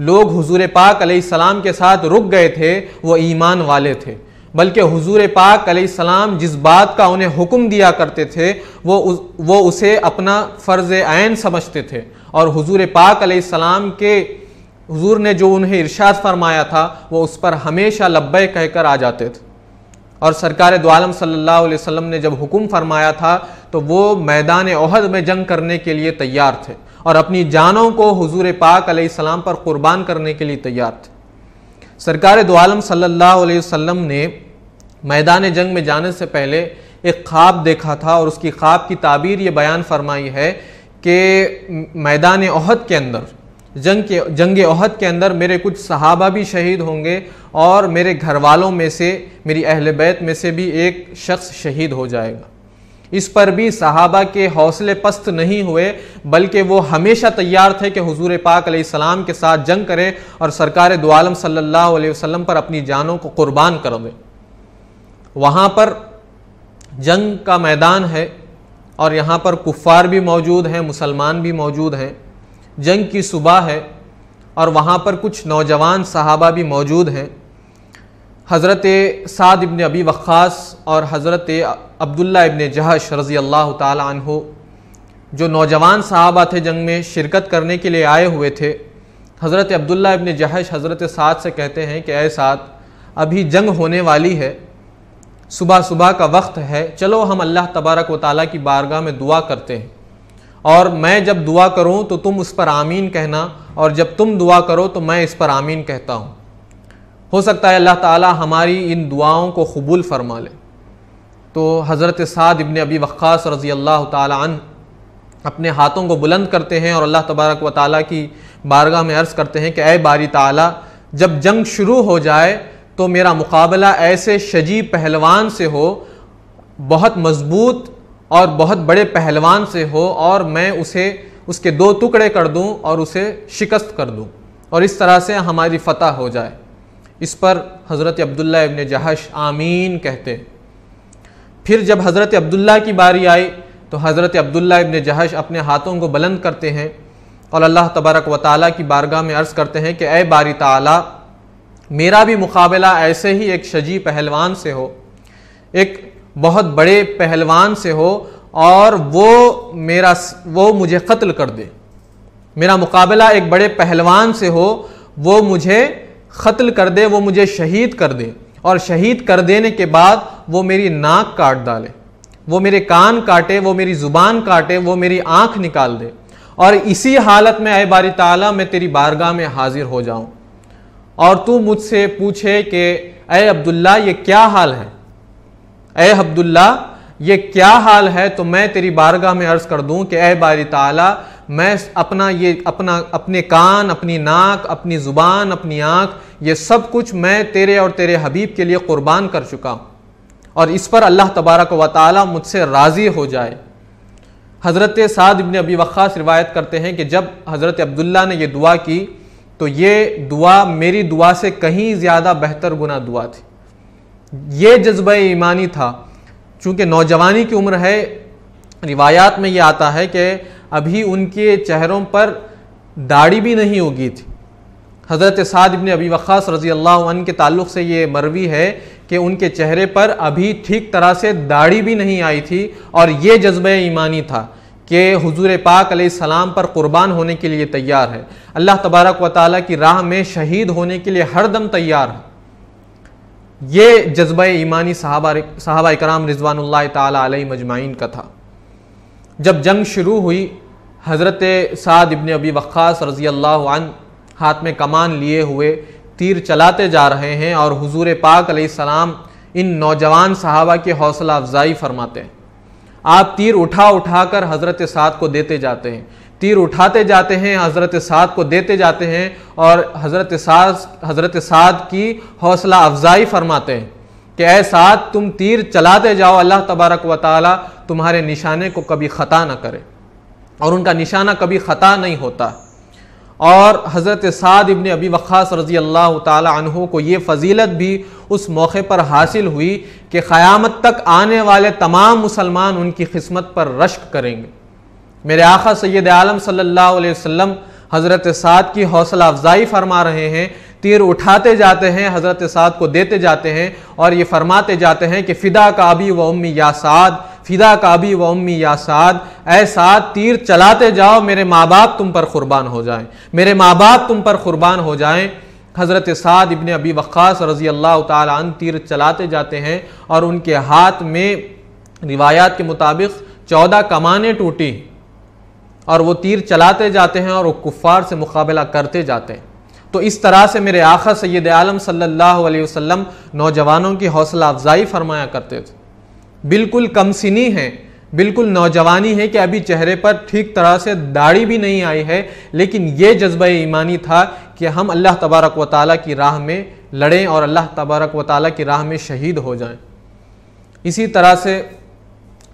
लोग हुजूर पाक अलैहिस्सलाम के साथ रुक गए थे वो ईमान वाले थे, बल्कि हुजूर पाक अलैहिस्सलाम जिस बात का उन्हें हुक्म दिया करते थे वो उसे अपना फ़र्ज़ ऐन समझते थे। और हुजूर पाक अलैहिस्सलाम के हुजूर ने जो उन्हें इरशाद फरमाया था वो उस पर हमेशा लब्बै कहकर आ जाते थे। और सरकार दो आलम सल्लल्लाहु अलैहि वसल्लम ने जब हुक्म फरमाया था तो वो मैदान ओहद में जंग करने के लिए तैयार थे और अपनी जानों को हुजूर पाक अलैहिस्सलाम पर कुर्बान करने के लिए तैयार थे। सरकार दो आलम सल्लल्लाहु अलैहि वसल्लम ने मैदान जंग में जाने से पहले एक ख्वाब देखा था और उसकी ख्वाब की ताबीर ये बयान फरमाई है कि मैदान ओहद के अंदर जंग ओहद के अंदर मेरे कुछ सहाबा भी शहीद होंगे और मेरे घर वालों में से, मेरी अहले बैत में से भी एक शख्स शहीद हो जाएगा। इस पर भी सहाबा के हौसले पस्त नहीं हुए, बल्कि वो हमेशा तैयार थे कि हुजूर पाक अलैहिस्सलाम के साथ जंग करें और सरकार दो आलम सल्लल्लाहु अलैहि वसल्लम पर अपनी जानों को कुर्बान कर दें। वहाँ पर जंग का मैदान है और यहाँ पर कुफ़ार भी मौजूद हैं, मुसलमान भी मौजूद हैं। जंग की सुबह है और वहाँ पर कुछ नौजवान सहाबा भी मौजूद हैं। हज़रत साद इब्न अबी वक्कास और हज़रत अब्दुल्ला इब्न जहश रज़ी अल्लाह ताला अन्हु जो नौजवान सहाबा थे जंग में शिरकत करने के लिए आए हुए थे। हज़रत अब्दुल्ला इब्न जहश हज़रत साद से कहते हैं कि ऐ साद, अभी जंग होने वाली है, सुबह सुबह का वक्त है, चलो हम अल्लाह तबारक व तआला की बारगाह में दुआ करते हैं और मैं जब दुआ करूं तो तुम उस पर आमीन कहना और जब तुम दुआ करो तो मैं इस पर आमीन कहता हूं। हो सकता है अल्लाह ताला हमारी इन दुआओं को कबूल फरमा ले। तो हज़रत साद इब्न अबी वक्कास रज़ी अल्लाह ताला अन्हु अपने हाथों को बुलंद करते हैं और अल्लाह तबारक व तआला की बारगाह में अर्ज़ करते हैं कि ऐ बारी ताला, जब जंग शुरू हो जाए तो मेरा मुकाबला ऐसे शजी पहलवान से हो, बहुत मजबूत और बहुत बड़े पहलवान से हो और मैं उसके दो टुकड़े कर दूं और उसे शिकस्त कर दूं और इस तरह से हमारी फतह हो जाए। इस पर हज़रत अब्दुल्ला इब्न जहश आमीन कहते। फिर जब हज़रत अब्दुल्ला की बारी आई तो हज़रत अब्दुल्ला इब्न जहश अपने हाथों को बुलंद करते हैं और अल्लाह तबारक व तआला की बारगाह में अर्ज़ करते हैं कि ऐ बारी ताला, मेरा भी मुकाबला ऐसे ही एक शजी पहलवान से हो, एक बहुत बड़े पहलवान से हो और वो मुझे कत्ल कर दे। मेरा मुकाबला एक बड़े पहलवान से हो, वो मुझे कत्ल कर दे, वो मुझे शहीद कर दे और शहीद कर देने के बाद वो मेरी नाक काट डाले, वो मेरे कान काटे, वो मेरी ज़ुबान काटे, वो मेरी आँख निकाल दे और इसी हालत में ऐ बारी ताला मैं तेरी बारगाह में हाजिर हो जाऊं और तू मुझसे पूछे कि ऐ अब्दुल्ला ये क्या हाल है, ऐ अब्दुल्ला ये क्या हाल है, तो मैं तेरी बारगाह में अर्ज़ कर दूं कि ऐ बारी ताला, मैं अपने कान, अपनी नाक, अपनी ज़ुबान, अपनी आँख, ये सब कुछ मैं तेरे और तेरे हबीब के लिए कुर्बान कर चुका हूँ और इस पर अल्लाह तबारक व तआला मुझसे राज़ी हो जाए। हज़रत साद इब्न अबी वक्कास रिवायत करते हैं कि जब हज़रत अब्दुल्ला ने ये दुआ की तो ये दुआ मेरी दुआ से कहीं ज़्यादा बेहतर गुना दुआ थी। ये जज्बा ईमानी था, चूँकि नौजवानी की उम्र है। रिवायात में ये आता है कि अभी उनके चेहरों पर दाढ़ी भी नहीं उगी थी। हज़रत साद इब्न अबी वक्कास रज़ी अल्लाह अन्हु के ताल्लुक़ से ये मरवी है कि उनके चेहरे पर अभी ठीक तरह से दाढ़ी भी नहीं आई थी और ये जज्बा ईमानी था कि हुजूर पाक अलैहिस्सलाम पर कुर्बान होने के लिए तैयार है, अल्लाह तबारक व तआला की राह में शहीद होने के लिए हर दम तैयार है। ये जज्बा ईमानी सहाबा इकराम रिज़वानुल्लाह ताला अलैहिम अजमाइन का था। जब जंग शुरू हुई, हज़रत साद इब्न अबी वक्कास रज़ी अल्लाह अन्हु हाथ में कमान लिए हुए तीर चलाते जा रहे हैं और हुजूर पाक अलैहिस्सलाम इन नौजवान सहाबा की हौसला अफजाई फरमाते हैं। आप तीर उठा कर हज़रत साद को देते जाते हैं, तीर उठाते जाते हैं, हज़रत साद को देते जाते हैं और हज़रत साद की हौसला अफजाई फरमाते हैं कि ऐ साद, तुम तीर चलाते जाओ, अल्लाह तबारक व तआला तुम्हारे निशाने को कभी ख़ता न करे और उनका निशाना कभी ख़ता नहीं होता। और हज़रत साद इब्न अबी वक्कास रज़ी अल्लाह ताला अन्हु को ये फ़जीलत भी उस मौके पर हासिल हुई कि क़यामत तक आने वाले तमाम मुसलमान उनकी खिस्मत पर रश्क करेंगे। मेरे आका सैयद आलम सल्लल्लाहु अलैहि वसल्लम हज़रत साद की हौसला अफजाई फरमा रहे हैं। तीर उठाते जाते हैं, हज़रत साद को देते जाते हैं और ये फरमाते जाते हैं कि फ़िदा का अबी व उम्मी या साद, फ़िदा का अबी व उम्मी या साद, ऐ साद तीर चलाते जाओ, मेरे माँ बाप तुम पर कुर्बान हो जाएं, मेरे माँ बाप तुम पर कुर्बान हो जाएं। हज़रत साद इब्ने अबी वक्कास रज़ी अल्लाह ताला अन्हु तीर चलाते जाते हैं और उनके हाथ में रिवायात के मुताबिक 14 कमानें टूटी और वो तीर चलाते जाते हैं और वो कुफ़ार से मुकाबला करते जाते हैं। तो इस तरह से मेरे आका सैयद आलम सल्लल्लाहु अलैहि वसल्लम नौजवानों की हौसला अफजाई फरमाया करते थे। बिल्कुल कमसिनी है, बिल्कुल नौजवानी है कि अभी चेहरे पर ठीक तरह से दाढ़ी भी नहीं आई है, लेकिन ये जज्बा ईमानी था कि हम अल्लाह तबारक व तआला की राह में लड़ें और अल्लाह तबारक व तआला की राह में शहीद हो जाएं। इसी तरह से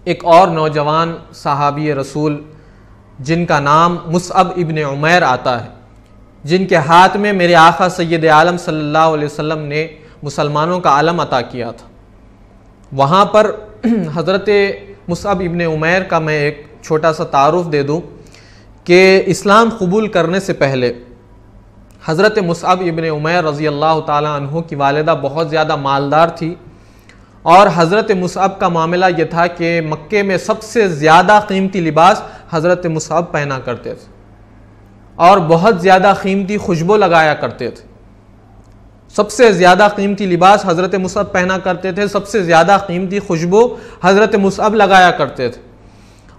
एक और नौजवान सहाबी रसूल जिनका नाम मुसअब इब्ने उमैर आता है, जिनके हाथ में मेरे आका सैयद आलम सल्लल्लाहु अलैहि वसल्लम ने मुसलमानों का अलम अता किया था। वहाँ पर हज़रत मुसअब इब्ने उमैर का मैं एक छोटा सा तारुफ दे दूँ कि इस्लाम कबूल करने से पहले हज़रत मुसअब इब्ने उमैर रज़ी अल्लाह ताला अन्हु की वालिदा बहुत ज़्यादा मालदार थी और हज़रत मुसअब का मामला ये था कि मक्के में सबसे ज़्यादा कीमती लिबास हज़रत मुसअब पहना करते थे और बहुत ज़्यादा कीमती खुशबू लगाया करते थे। सबसे ज़्यादा कीमती लिबास हज़रत मुसअब पहना करते थे, सबसे ज़्यादा कीमती खुशबू हज़रत मुसअब लगाया करते थे।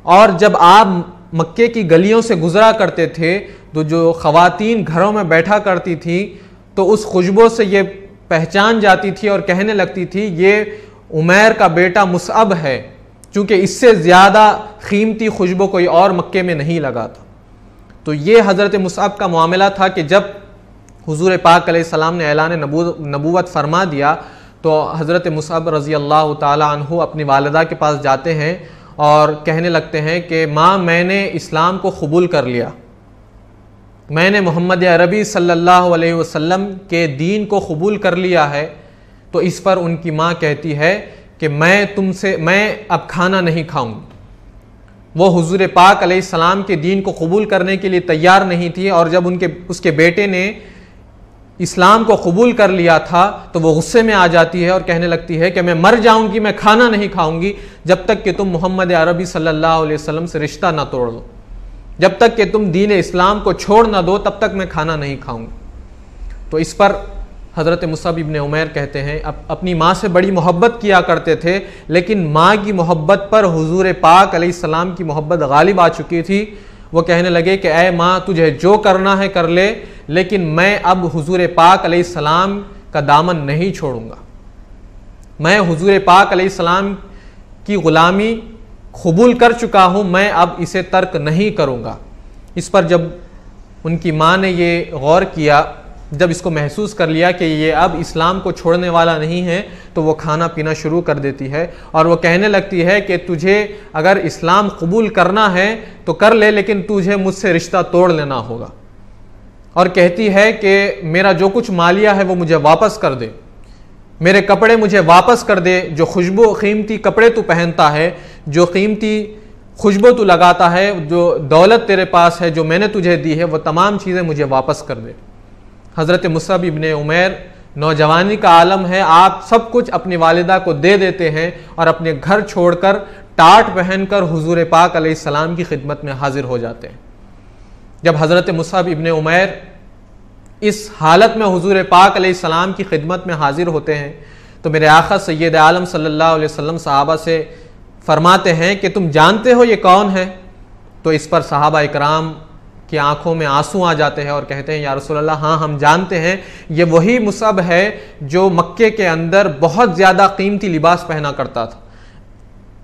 और जब आप मक्के की गलियों से गुज़रा करते थे तो जो ख़वातीन घरों में बैठा करती थी तो उस खुशबू से ये पहचान जाती थी और कहने लगती थी ये उमैर का बेटा मुसअब है, क्योंकि इससे ज़्यादा कीमती खुशबू कोई और मक्के में नहीं लगा था। तो ये हज़रत मुसअब का मामला था कि जब हुज़ूर पाक अलैहिस्सलाम ने ऐलान नबूवत फरमा दिया तो हज़रत मुसअब रज़ी अल्लाह ताला अन्हु अपनी वालिदा के पास जाते हैं और कहने लगते हैं कि माँ मैंने इस्लाम को कबूल कर लिया, मैंने मोहम्मद अरबी सल्लल्लाहु अलैहि वसल्लम के दीन को कबूल कर लिया है। तो इस पर उनकी माँ कहती है कि मैं अब खाना नहीं खाऊंगी। वो हुजूर पाक अलैहिस्सलाम के दीन को कबूल करने के लिए तैयार नहीं थी और जब उसके बेटे ने इस्लाम को कबूल कर लिया था तो वो गुस्से में आ जाती है और कहने लगती है कि मैं मर जाऊंगी, मैं खाना नहीं खाऊंगी जब तक कि तुम मोहम्मद अरबी सल्लल्लाहु अलैहि वसल्लम से रिश्ता ना तोड़ दो, जब तक कि तुम दीन इस्लाम को छोड़ ना दो तब तक मैं खाना नहीं खाऊंगी। तो इस पर हज़रत मुसअब इब्ने उमैर कहते हैं अपनी माँ से बड़ी मोहब्बत किया करते थे, लेकिन माँ की मोहब्बत पर हुजूर पाक अलैहिस्सलाम की मोहब्बत गालिब आ चुकी थी। वो कहने लगे कि ऐ माँ तुझे जो करना है कर ले, लेकिन मैं अब हुजूर पाक अलैहिस्सलाम का दामन नहीं छोड़ूंगा, मैं हुजूर पाक अलैहिस्सलाम की ग़ुलामी कबूल कर चुका हूँ, मैं अब इसे तर्क नहीं करूँगा। इस पर जब उनकी माँ ने ये गौर किया, जब इसको महसूस कर लिया कि ये अब इस्लाम को छोड़ने वाला नहीं है, तो वो खाना पीना शुरू कर देती है और वो कहने लगती है कि तुझे अगर इस्लाम कबूल करना है तो कर ले, लेकिन तुझे मुझसे रिश्ता तोड़ लेना होगा। और कहती है कि मेरा जो कुछ मालिया है वो मुझे वापस कर दे, मेरे कपड़े मुझे वापस कर दे, जो खुशबू कीमती कपड़े तू पहनता है, जो कीमती खुशबू तू लगाता है, जो दौलत तेरे पास है जो मैंने तुझे दी है, वो तमाम चीज़ें मुझे वापस कर दे। हज़रत मुसअब इब्ने उमैर नौजवानी का आलम है, आप सब कुछ अपनी वालिदा को दे देते हैं और अपने घर छोड़कर टाट पहनकर हुजूर पाक अलैहिस्सलाम की खिदमत में हाजिर हो जाते हैं। जब हज़रत मुसअब इब्ने उमैर इस हालत में हुजूर पाक अलैहिस्सलाम की खिदमत में हाजिर होते हैं तो मेरे आका सैयद आलम सल्लल्लाहु अलैहि वसल्लम सहाबा से फरमाते हैं कि तुम जानते हो ये कौन है? तो इस पर सहाबा इकराम की आंखों में आंसू आ जाते हैं और कहते हैं या रसूल अल्लाह, हाँ हम जानते हैं, ये वही मुसअब है जो मक्के के अंदर बहुत ज़्यादा कीमती लिबास पहना करता था,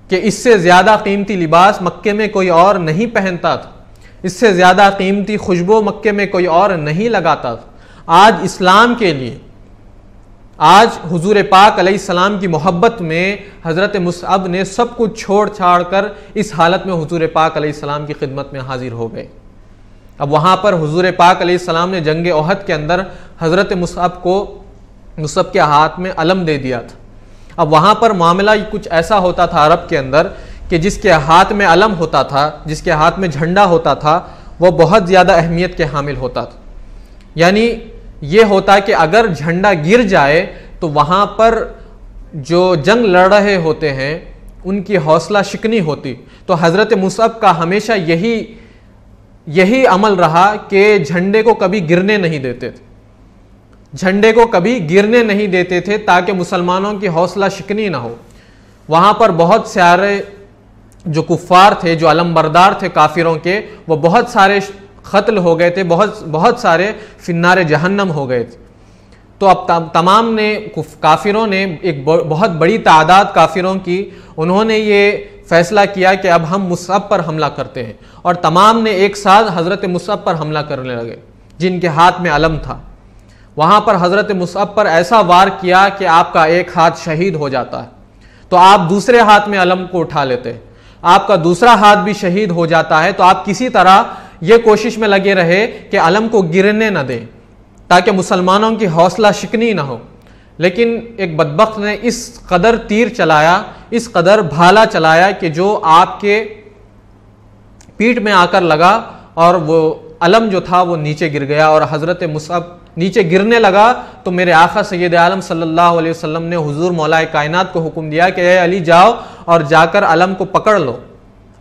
कि इससे ज़्यादा कीमती लिबास मक्के में कोई और नहीं पहनता था, इससे ज़्यादा कीमती खुशबू मक्के में कोई और नहीं लगाता था। आज इस्लाम के लिए, आज हुजूर पाक अलैहिस्सलाम की मोहब्बत में हज़रत मुसअब ने सब कुछ छोड़ छाड़ कर इस हालत में हुजूर पाक अलैहिस्सलाम की खिदमत में हाजिर हो गए। अब वहाँ पर हुजूर पाक अलैहिस्सलाम ने जंग ओहद के अंदर हज़रत मुसअब के हाथ में अलम दे दिया था। अब वहाँ पर मामला कुछ ऐसा होता था अरब के अंदर कि जिसके हाथ में अलम होता था, जिसके हाथ में झंडा होता था, वो बहुत ज़्यादा अहमियत के हामिल होता था। यानी ये होता कि अगर झंडा गिर जाए तो वहाँ पर जो जंग लड़ रहे होते हैं उनकी हौसला शिकनी होती। तो हज़रत मुसअब का हमेशा यही अमल रहा कि झंडे को कभी गिरने नहीं देते थे, झंडे को कभी गिरने नहीं देते थे ताकि मुसलमानों की हौसला शिकनी ना हो। वहाँ पर बहुत सारे जो कुफ़ार थे, जो अलमबरदार थे काफिरों के, वो बहुत सारे क़त्ल हो गए थे, बहुत सारे फिन्नारे जहन्नम हो गए थे। तो अब तमाम ने काफिरों ने एक बहुत बड़ी तादाद काफिरों की, उन्होंने ये फैसला किया कि अब हम मुसअब पर हमला करते हैं, और तमाम ने एक साथ हज़रत मुसअब पर हमला करने लगे जिनके हाथ में अलम था। वहाँ पर हज़रत मुसअब पर ऐसा वार किया कि आपका एक हाथ शहीद हो जाता है, तो आप दूसरे हाथ में अलम को उठा लेते हैं, आपका दूसरा हाथ भी शहीद हो जाता है। तो आप किसी तरह ये कोशिश में लगे रहे कि अलम को गिरने न दें ताकि मुसलमानों की हौसला शिकनी ना हो। लेकिन एक बदबख्त ने इस कदर तीर चलाया, इस कदर भाला चलाया कि जो आपके पीठ में आकर लगा और वो अलम जो था वो नीचे गिर गया। और हज़रत मुसअब नीचे गिरने लगा तो मेरे आका सैयद आलम सल्लल्लाहु अलैहि वसल्लम ने हुजूर मौलाए कायनात को हुक्म दिया कि ए अली जाओ और जाकर अलम को पकड़ लो,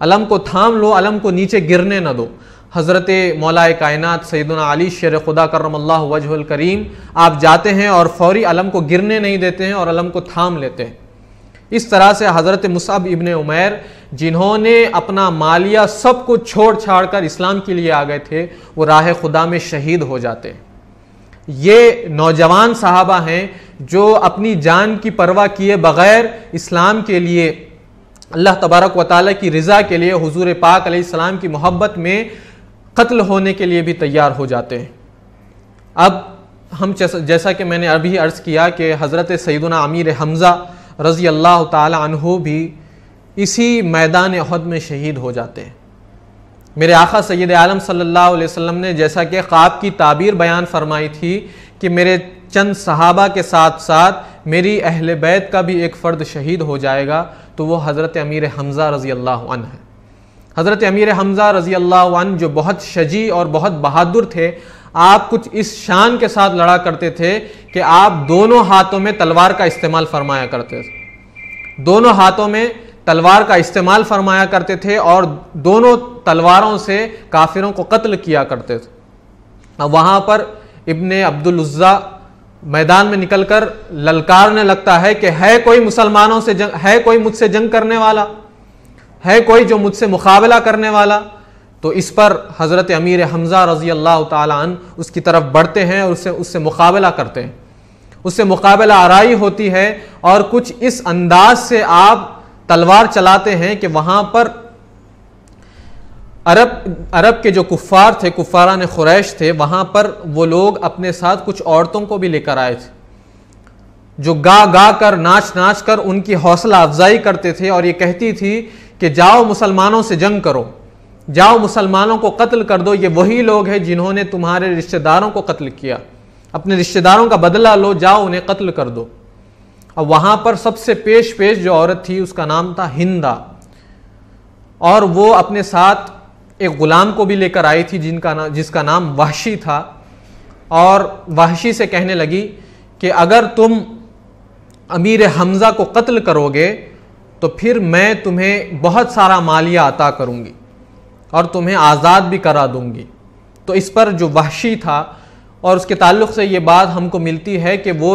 अलम को थाम लो, अलम को नीचे गिरने न दो। हज़रत मौलाए कायनात सैयदना अली शेर खुदा करमल्लाहु वजहुल करीम आप जाते हैं और फौरी अलम को गिरने नहीं देते हैं और अलम को थाम लेते हैं। इस तरह से हज़रत मुसअब इब्ने उमैर, जिन्होंने अपना मालिया सब कुछ छोड़ छाड़ कर इस्लाम के लिए आ गए थे, वो राह खुदा में शहीद हो जाते हैं। ये नौजवान सहाबा हैं जो अपनी जान की परवाह किए बग़ैर इस्लाम के लिए, अल्लाह तबारक व तआला की रज़ा के लिए, हुजूर पाक अलैहिस्सलाम की मोहब्बत में कत्ल होने के लिए भी तैयार हो जाते हैं। अब हम जैसा कि मैंने अभी अर्ज़ किया कि हज़रत सैयदना अमीर हमज़ा रज़ी अल्लाह ताला अन्हु भी इसी मैदान उहद में शहीद हो जाते हैं। मेरे आका सैयद आलम सल्लल्लाहु अलैहि वसल्लम ने जैसा कि ख्वाब की ताबीर बयान फरमाई थी कि मेरे चंद सहाबा के साथ साथ मेरी अहले बैत का भी एक फ़र्द शहीद हो जाएगा, तो वो हज़रत अमीर हमज़ा रज़ी अल्लाह अन्हु है। हज़रत अमीर हमज़ा रज़ी अल्लाह अन्हु जो बहुत शजी और बहुत बहादुर थे, आप कुछ इस शान के साथ लड़ा करते थे कि आप दोनों हाथों में तलवार का इस्तेमाल फरमाया करते थे, दोनों हाथों में तलवार का इस्तेमाल फरमाया करते थे और दोनों तलवारों से काफिरों को कत्ल किया करते थे। अब वहाँ पर इब्ने अब्दुल उज़्ज़ा मैदान में निकलकर ललकारने लगता है कि है कोई मुसलमानों से जंग, है कोई मुझसे जंग करने वाला, है कोई जो मुझसे मुकाबला करने वाला। तो इस पर हज़रत अमीर हमज़ा रज़ी अल्लाह ताला अन्हु उसकी तरफ बढ़ते हैं और उससे मुकाबला करते हैं, उससे मुकाबला आराई होती है और कुछ इस अंदाज से आप तलवार चलाते हैं कि वहाँ पर अरब के जो कुफ़ार थे, कुफ़ारान खुरैश थे, वहाँ पर वो लोग अपने साथ कुछ औरतों को भी लेकर आए थे जो गा गा कर, नाच नाच कर उनकी हौसला अफजाई करते थे और ये कहती थी कि जाओ मुसलमानों से जंग करो, जाओ मुसलमानों को कत्ल कर दो, ये वही लोग हैं जिन्होंने तुम्हारे रिश्तेदारों को कत्ल किया, अपने रिश्तेदारों का बदला लो, जाओ उन्हें कत्ल कर दो। अब वहाँ पर सबसे पेश जो औरत थी उसका नाम था हिंदा, और वो अपने साथ एक ग़ुलाम को भी लेकर आई थी जिसका नाम वहशी था, और वहशी से कहने लगी कि अगर तुम अमीर हमज़ा को कत्ल करोगे तो फिर मैं तुम्हें बहुत सारा मालिया अता करूँगी और तुम्हें आज़ाद भी करा दूँगी। तो इस पर जो वहशी था, और उसके ताल्लुक़ से ये बात हमको मिलती है कि वो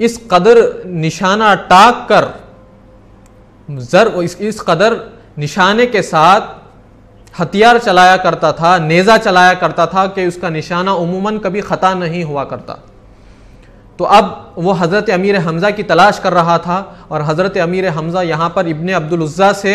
इस कदर निशाना टाक कर इस कदर निशाने के साथ हथियार चलाया करता था, नेज़ा चलाया करता था कि उसका निशाना उमूमन कभी ख़ता नहीं हुआ करता। तो अब वो हज़रत अमीर हमज़ा की तलाश कर रहा था और हज़रत अमीर हमज़ा यहाँ पर इब्ने अब्दुल उज़्ज़ा से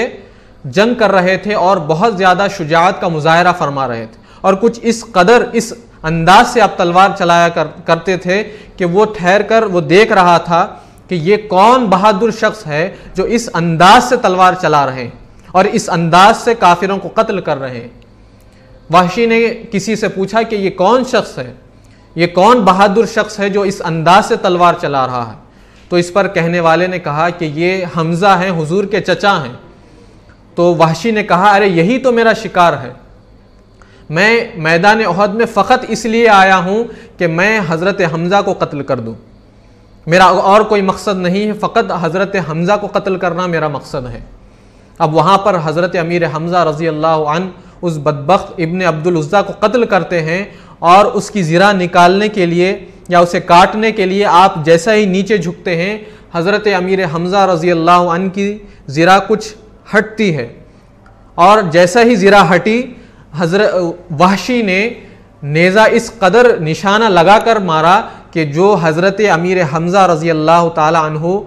जंग कर रहे थे और बहुत ज़्यादा शुजाअत का मुज़ाहरा फरमा रहे थे, और कुछ इस कदर इस अंदाज से आप तलवार चलाया करते थे कि वो ठहर कर वो देख रहा था कि ये कौन बहादुर शख्स है जो इस अंदाज से तलवार चला रहे हैं और इस अंदाज से काफिरों को कत्ल कर रहे हैं। वहशी ने किसी से पूछा कि ये कौन शख्स है, ये कौन बहादुर शख्स है जो इस अंदाज से तलवार चला रहा है। तो इस पर कहने वाले ने कहा कि ये हमज़ा हैं, हुजूर के चचा हैं। तो वहशी ने कहा, अरे यही तो मेरा शिकार है, मैं मैदान उहद में फ़कत इसलिए आया हूँ कि मैं हज़रत हमज़ा को कत्ल कर दूँ, मेरा और कोई मकसद नहीं है, फ़कत हज़रत हमज़ा को कत्ल करना मेरा मकसद है। अब वहाँ पर हज़रत अमीर हमज़ा रज़ी अल्लाह अन्हु उस बदबख्त इब्न अब्दुल उज़्ज़ा को कत्ल करते हैं और उसकी ज़िरा निकालने के लिए या उसे काटने के लिए आप जैसा ही नीचे झुकते हैं, हज़रत अमीर हमज़ा रज़ी अल्लाह अन्हु की ज़िरा कुछ हटती है और जैसा ही ज़िरा हटी, हज़रत वहशी ने नेज़ा इस कदर निशाना लगाकर मारा कि जो हज़रत अमीर हमज़ा रज़ी अल्लाह ताला अन्हु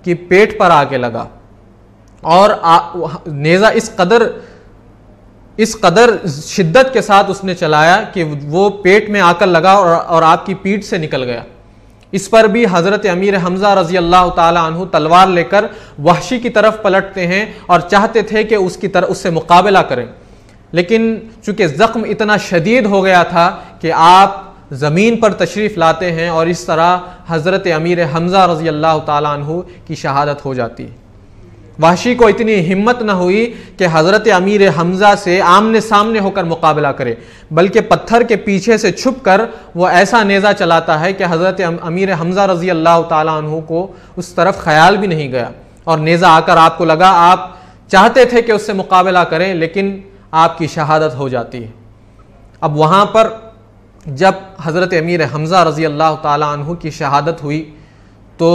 की पेट पर आके लगा और नेज़ा इस कदर शिद्दत के साथ उसने चलाया कि वो पेट में आकर लगा और आपकी पीठ से निकल गया। इस पर भी हज़रत अमीर हमज़ा रज़ी अल्लाह ताला अन्हु तलवार लेकर वहशी की तरफ पलटते हैं और चाहते थे कि उससे मुकाबला करें, लेकिन चूंकि ज़ख्म इतना शदीद हो गया था कि आप ज़मीन पर तशरीफ़ लाते हैं और इस तरह हज़रत अमीर हमज़ा रज़ी अल्लाह ताला अन्हु की शहादत हो जाती है। वहशी को इतनी हिम्मत न हुई कि हज़रत अमीर हमज़ा से आमने सामने होकर मुकाबला करे, बल्कि पत्थर के पीछे से छुप कर वो ऐसा नेज़ा चलाता है कि हज़रत अमीर हमज़ा रज़ी अल्लाह ताला अन्हु को उस तरफ ख्याल भी नहीं गया और नेज़ा आकर आपको लगा, आप चाहते थे कि उससे मुकाबला करें लेकिन आपकी शहादत हो जाती है। अब वहाँ पर जब हज़रत अमीर हमज़ा रज़ी अल्लाह ताला अन्हु की शहादत हुई तो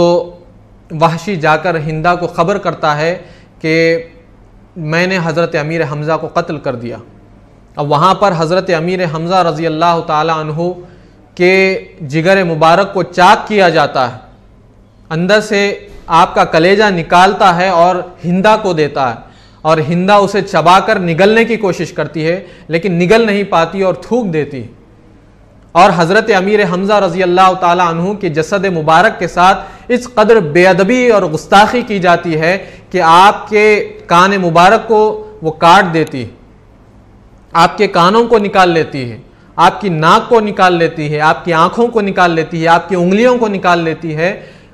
वहशी जाकर हिंदा को ख़बर करता है कि मैंने हज़रत अमीर हमज़ा को कत्ल कर दिया। अब वहाँ पर हज़रत अमीर हमज़ा रज़ी अल्लाह ताला अन्हु के जिगर मुबारक को चाक किया जाता है, अंदर से आपका कलेजा निकालता है और हिंदा को देता है और हिंदा उसे चबाकर निगलने की कोशिश करती है लेकिन निगल नहीं पाती और थूक देती है। और हज़रत अमीर हमज़ा रज़ी अल्लाह ताला अन्हु के जसद मुबारक के साथ इस कदर बेअदबी और गुस्ताखी की जाती है कि आपके कान मुबारक को वो काट देती है, आपके कानों को निकाल लेती है, आपकी नाक को निकाल लेती है, आपकी आँखों को निकाल लेती है, आपकी उंगलियों को निकाल लेती है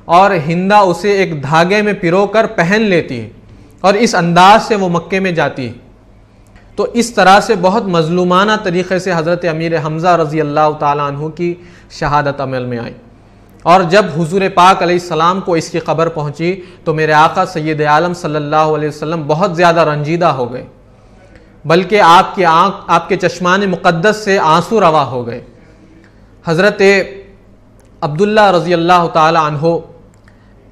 और हिंदा उसे एक धागे में पिरोकर पहन लेती है और इस अंदाज से वो मक्के में जाती है। तो इस तरह से बहुत मजलूमाना तरीक़े से हज़रत अमीर हमज़ा रज़ी अल्लाह ताला अन्हु की शहादत अमल में आई। और जब हुज़ूर पाक अलैहिस्सलाम को इसकी ख़बर पहुँची तो मेरे आका सय्यद आलम सल्लल्लाहु अलैहि वसल्लम बहुत ज़्यादा रंजीदा हो गए, बल्कि आपके चश्मान मुक़द्दस से आंसू रवा हो गए। हज़रत अब्दुल्ला रज़ी अल्लाह ताला अन्हु,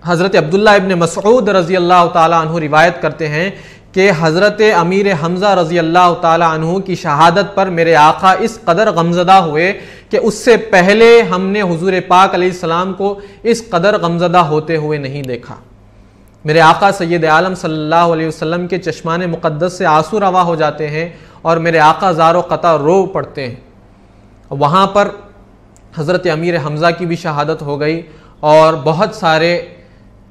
हज़रत अब्दुल्ला इब्न मसऊद रज़ी अल्लाह ताला अन्हु रिवायत करते हैं कि हज़रत अमीर हमज़ा रज़ी अल्लाह ताला अन्हु की शहादत पर मेरे आका इस कदर गमज़दा हुए कि उससे पहले हमने हुज़ूर पाक अलैहिस्सलाम को इस कदर गमज़दा होते हुए नहीं देखा। मेरे आका सय्यद आलम सल्लल्लाहु अलैहि वसल्लम के चश्मान मुक़द्दस से आंसू रवा हो जाते हैं और मेरे आका ज़ारो क़ता रो पड़ते हैं। वहाँ पर हज़रत अमीर हमज़ा की भी शहादत हो गई और बहुत सारे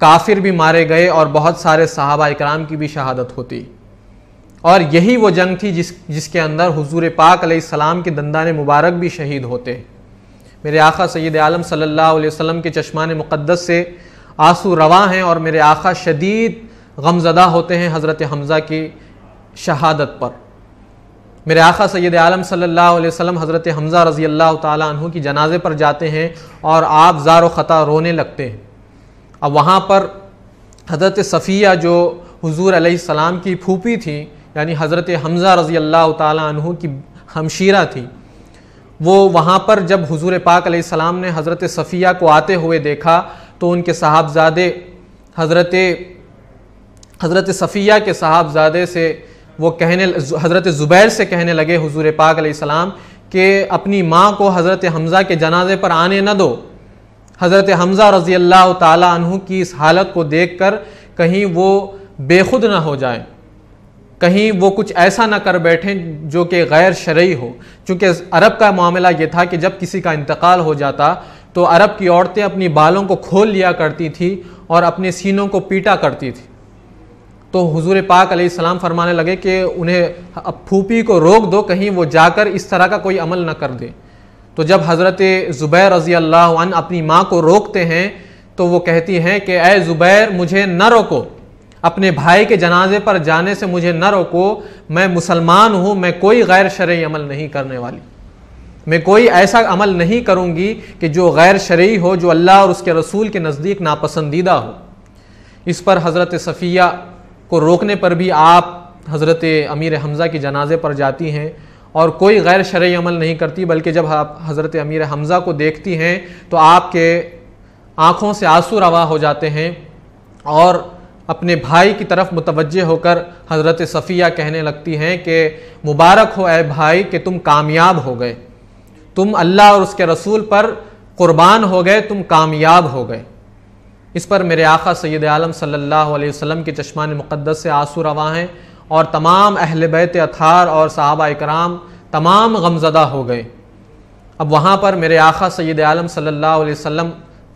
काफिर भी मारे गए और बहुत सारे सहाबा इकराम की भी शहादत होती। और यही वो जंग थी जिसके अंदर हुजूर पाक अलैहिस्सलाम के दंदाने मुबारक भी शहीद होते। मेरे आका सय्यद आलम सल्लल्लाहु अलैहि वसल्लम के चश्मान मुक़द्दस से आंसू रवा हैं और मेरे आका शदीद गमज़दा होते हैं हज़रत हमज़ा की शहादत पर। मेरे आका सय्यद आलम सल्लल्लाहु अलैहि वसल्लम हज़रत हमज़ा रज़ी अल्लाह ताला अन्हु की जनाजे पर जाते हैं और आप ज़ारो ख़ता रोने लगते हैं। अब वहाँ पर हज़रत सफ़िया जो हुज़ूर अलैहिस्सलाम की फूफी थी, यानी हज़रत हमज़ा रज़ी अल्लाह ताला अन्हु की हमशीरा थी, वो वहाँ पर जब हुज़ूर पाक अलैहिस्सलाम ने हज़रत सफ़िया को आते हुए देखा तो उनके साहबजादे हज़रत सफ़िया के साहबजादे से वो हज़रत ज़ुबैर से कहने लगे हुज़ूर पाक अलैहिस्सलाम कि अपनी माँ को हज़रत हमज़ा के जनाजे पर आने न दो। हज़रत हमज़ा रज़ी अल्लाह ताला अन्हु की इस हालत को देखकर कहीं वो बेखुद ना हो जाए, कहीं वो कुछ ऐसा ना कर बैठें जो कि गैर शरई हो। चूँकि अरब का मामला ये था कि जब किसी का इंतकाल हो जाता तो अरब की औरतें अपनी बालों को खोल लिया करती थी और अपने सीनों को पीटा करती थी। तो हुजूर पाक अलैहिस्सलाम फरमाने लगे कि उन्हें फूफी को रोक दो, कहीं वो जाकर इस तरह का कोई अमल न कर दे। तो जब हज़रत ज़ुबैर रज़ी अल्लाह अन्हु अपनी माँ को रोकते हैं तो वो कहती हैं कि ऐ ज़ुबैर मुझे न रोको, अपने भाई के जनाजे पर जाने से मुझे न रोको, मैं मुसलमान हूँ, मैं कोई गैर शरई अमल नहीं करने वाली, मैं कोई ऐसा अमल नहीं करूँगी कि जो गैर शरई हो, जो अल्लाह और उसके रसूल के नज़दीक नापसंदीदा हो। इस पर हज़रत सफ़िया को रोकने पर भी आप हज़रत अमीर हमज़ा की जनाजे पर जाती हैं और कोई गैर शरई अमल नहीं करती, बल्कि जब आप हज़रत अमीर हमज़ा को देखती हैं तो आपके आँखों से आंसू रवा हो जाते हैं और अपने भाई की तरफ मुतवज्जे होकर हज़रत सफ़िया कहने लगती हैं कि मुबारक हो ए भाई कि तुम कामयाब हो गए, तुम अल्लाह और उसके रसूल पर क़ुरबान हो गए, तुम कामयाब हो गए। इस पर मेरे आका सैयद आलम सल्लल्लाहु अलैहि वसल्लम के चश्मान मुक़द्दस से आंसू रवा हैं और तमाम अहले बैत अथार और सहाबा इकराम तमाम गमज़दा हो गए। अब वहाँ पर मेरे आका सैयद आलम सल्लल्लाहु अलैहि वसल्लम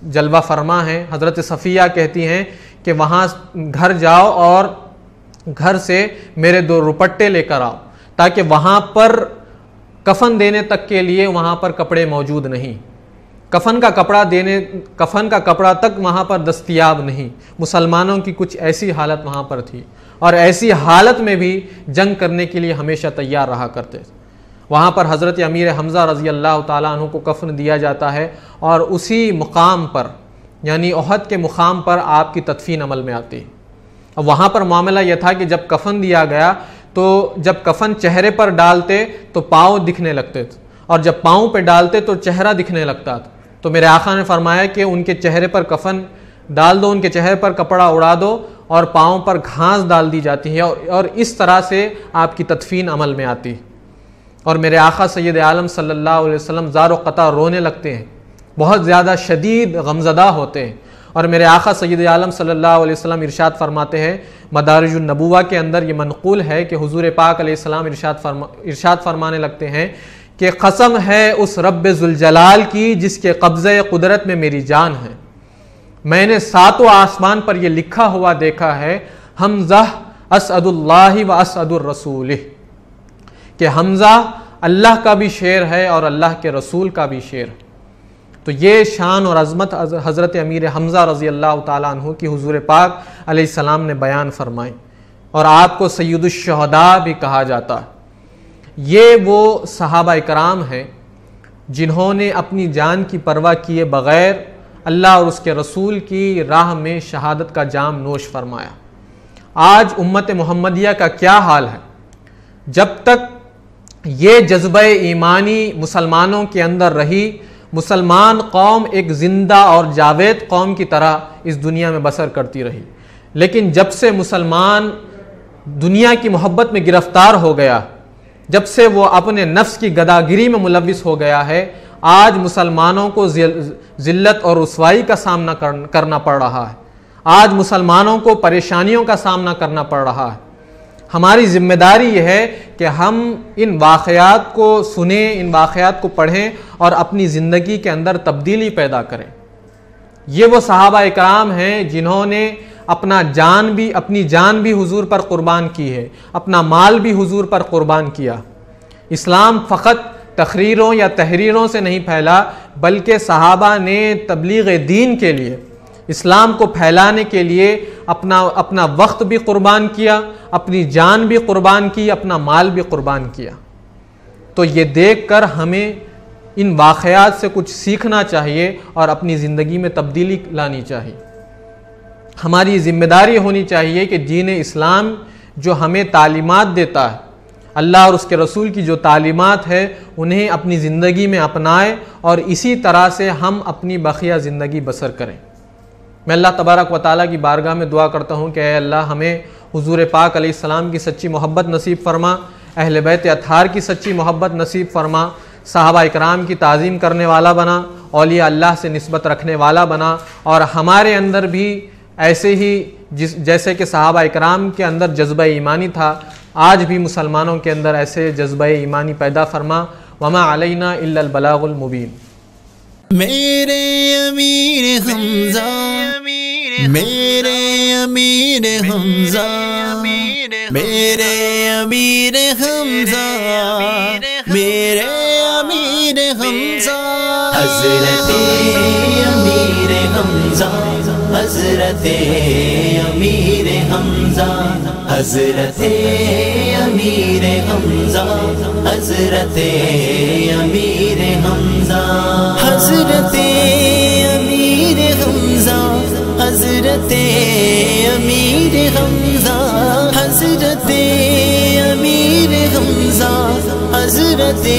जलवा फरमा हैं। हज़रत सफ़िया कहती हैं कि वहाँ घर जाओ और घर से मेरे 2 रुपट्टे लेकर आओ, ताकि वहाँ पर कफन देने तक के लिए वहाँ पर कपड़े मौजूद नहीं, कफन का कपड़ा तक वहाँ पर दस्तयाब नहीं। मुसलमानों की कुछ ऐसी हालत वहाँ पर थी और ऐसी हालत में भी जंग करने के लिए हमेशा तैयार रहा करते। वहाँ पर हज़रत अमीर हमज़ा रज़ी अल्लाह ताला अन्हु को कफ़न दिया जाता है और उसी मुकाम पर यानी ओहद के मुकाम पर आपकी तदफीन अमल में आती है। अब वहाँ पर मामला यह था कि जब कफ़न दिया गया तो जब कफ़न चेहरे पर डालते तो पाँव दिखने लगते थे और जब पाँव पे डालते तो चेहरा दिखने लगता था। तो मेरे आका ने फरमाया कि उनके चेहरे पर कफ़न डाल दो, उनके चेहरे पर कपड़ा उड़ा दो और पाँव पर घास डाल दी जाती है और इस तरह से आपकी तदफीन अमल में आती है। और मेरे आका सैयद आलम सल्लल्लाहु अलैहि वसल्लम ज़ारो क़ता रोने लगते हैं, बहुत ज़्यादा शदीद गमज़दा होते हैं। और मेरे आका सैयद आलम सल्लल्लाहु अलैहि वसल्लम इरशाद फरमाते हैं, मदारिजुन नबुव्वा के अंदर ये मनक़ूल है कि हुज़ूर पाक अलैहिस्सलाम इरशाद फरमाने लगते हैं कि कसम है उस रब्बे ज़ुल जलाल की जिसके कब्ज़े कुदरत में मेरी जान है, मैंने 7 आसमान पर यह लिखा हुआ देखा है, हमज़ा असअदुल्लाहि व असअदुर रसूलिह, कि हमज़ा अल्लाह का भी शेर है और अल्लाह के रसूल का भी शेर है। तो ये शान और अज़मत हज़रत अमीर हमज़ा रज़ी अल्लाह ताला अन्हु की हुज़ूर पाक अलैहिस्सलाम ने बयान फरमाई और आपको सय्यदुश शुहदा भी कहा जाता है। ये वो सहाबा इकराम हैं जिन्होंने अपनी जान की परवाह किए बग़ैर अल्लाह और उसके रसूल की राह में शहादत का जाम नोश फरमाया। आज उम्मत मुहम्मदिया का क्या हाल है? जब तक ये जज्बे ईमानी मुसलमानों के अंदर रही, मुसलमान कौम एक ज़िंदा और जावेद कौम की तरह इस दुनिया में बसर करती रही। लेकिन जब से मुसलमान दुनिया की मोहब्बत में गिरफ्तार हो गया, जब से वो अपने नफ्स की गदागिरी में मुलविस हो गया है, आज मुसलमानों को ज़िल्लत और रुसवाई का सामना करना पड़ रहा है। आज मुसलमानों को परेशानियों का सामना करना पड़ रहा है। हमारी ज़िम्मेदारी यह है कि हम इन वाक़यात को सुनें, इन वाक़यात को पढ़ें और अपनी ज़िंदगी के अंदर तब्दीली पैदा करें। ये वो सहाबा इकराम हैं जिन्होंने अपनी जान भी हुजूर पर कुर्बान की है, अपना माल भी हुजूर पर कुर्बान किया। इस्लाम फ़कत तकरीरों या तहरीरों से नहीं फैला, बल्कि सहाबा ने तबलीग दीन के लिए, इस्लाम को फैलाने के लिए अपना वक्त भी कुर्बान किया, अपनी जान भी कुर्बान की, अपना माल भी कुर्बान किया। तो ये देखकर हमें इन वाक़यात से कुछ सीखना चाहिए और अपनी ज़िंदगी में तब्दीली लानी चाहिए। हमारी ज़िम्मेदारी होनी चाहिए कि दीन इस्लाम जो हमें तालीमात देता है, अल्लाह और उसके रसूल की जो तालीमात है, उन्हें अपनी ज़िंदगी में अपनाएं और इसी तरह से हम अपनी बक़िया ज़िंदगी बसर करें। मैं अल्लाह तबारक व तआला की बारगाह में दुआ करता हूँ कि अल्लाह हमें हुज़ूर पाक अलैहिस्सलाम की सच्ची मोहब्बत नसीब फ़रमा, अहले बैत अत्हार की सच्ची मोहब्बत नसीब फ़रमा, सहाबा इकराम की ताज़ीम करने वाला बना, औलिया अल्लाह से निस्बत रखने वाला बना और हमारे अंदर भी ऐसे ही जैसे कि सहाबा इकराम के अंदर जज्बा ईमानी था, आज भी मुसलमानों के अंदर ऐसे जज्बा ईमानी पैदा फरमा। वमा अलैना इल्लल बलागुल मुबीन। मेरे अमीर हमज़ा, मेरे अमीर हमज़ा, मेरे अमीर हमज़ा, मेरे अमीर हमज़ा, हज़रत अमीर हमज़ा। हजरते अमीर हमजा, हजरते अमीर हमजा, हजरते अमीर हमजा, हजरते अमीर हमजा, हजरते अमीर हमजा, हजरते अमीर हमजा, हजरते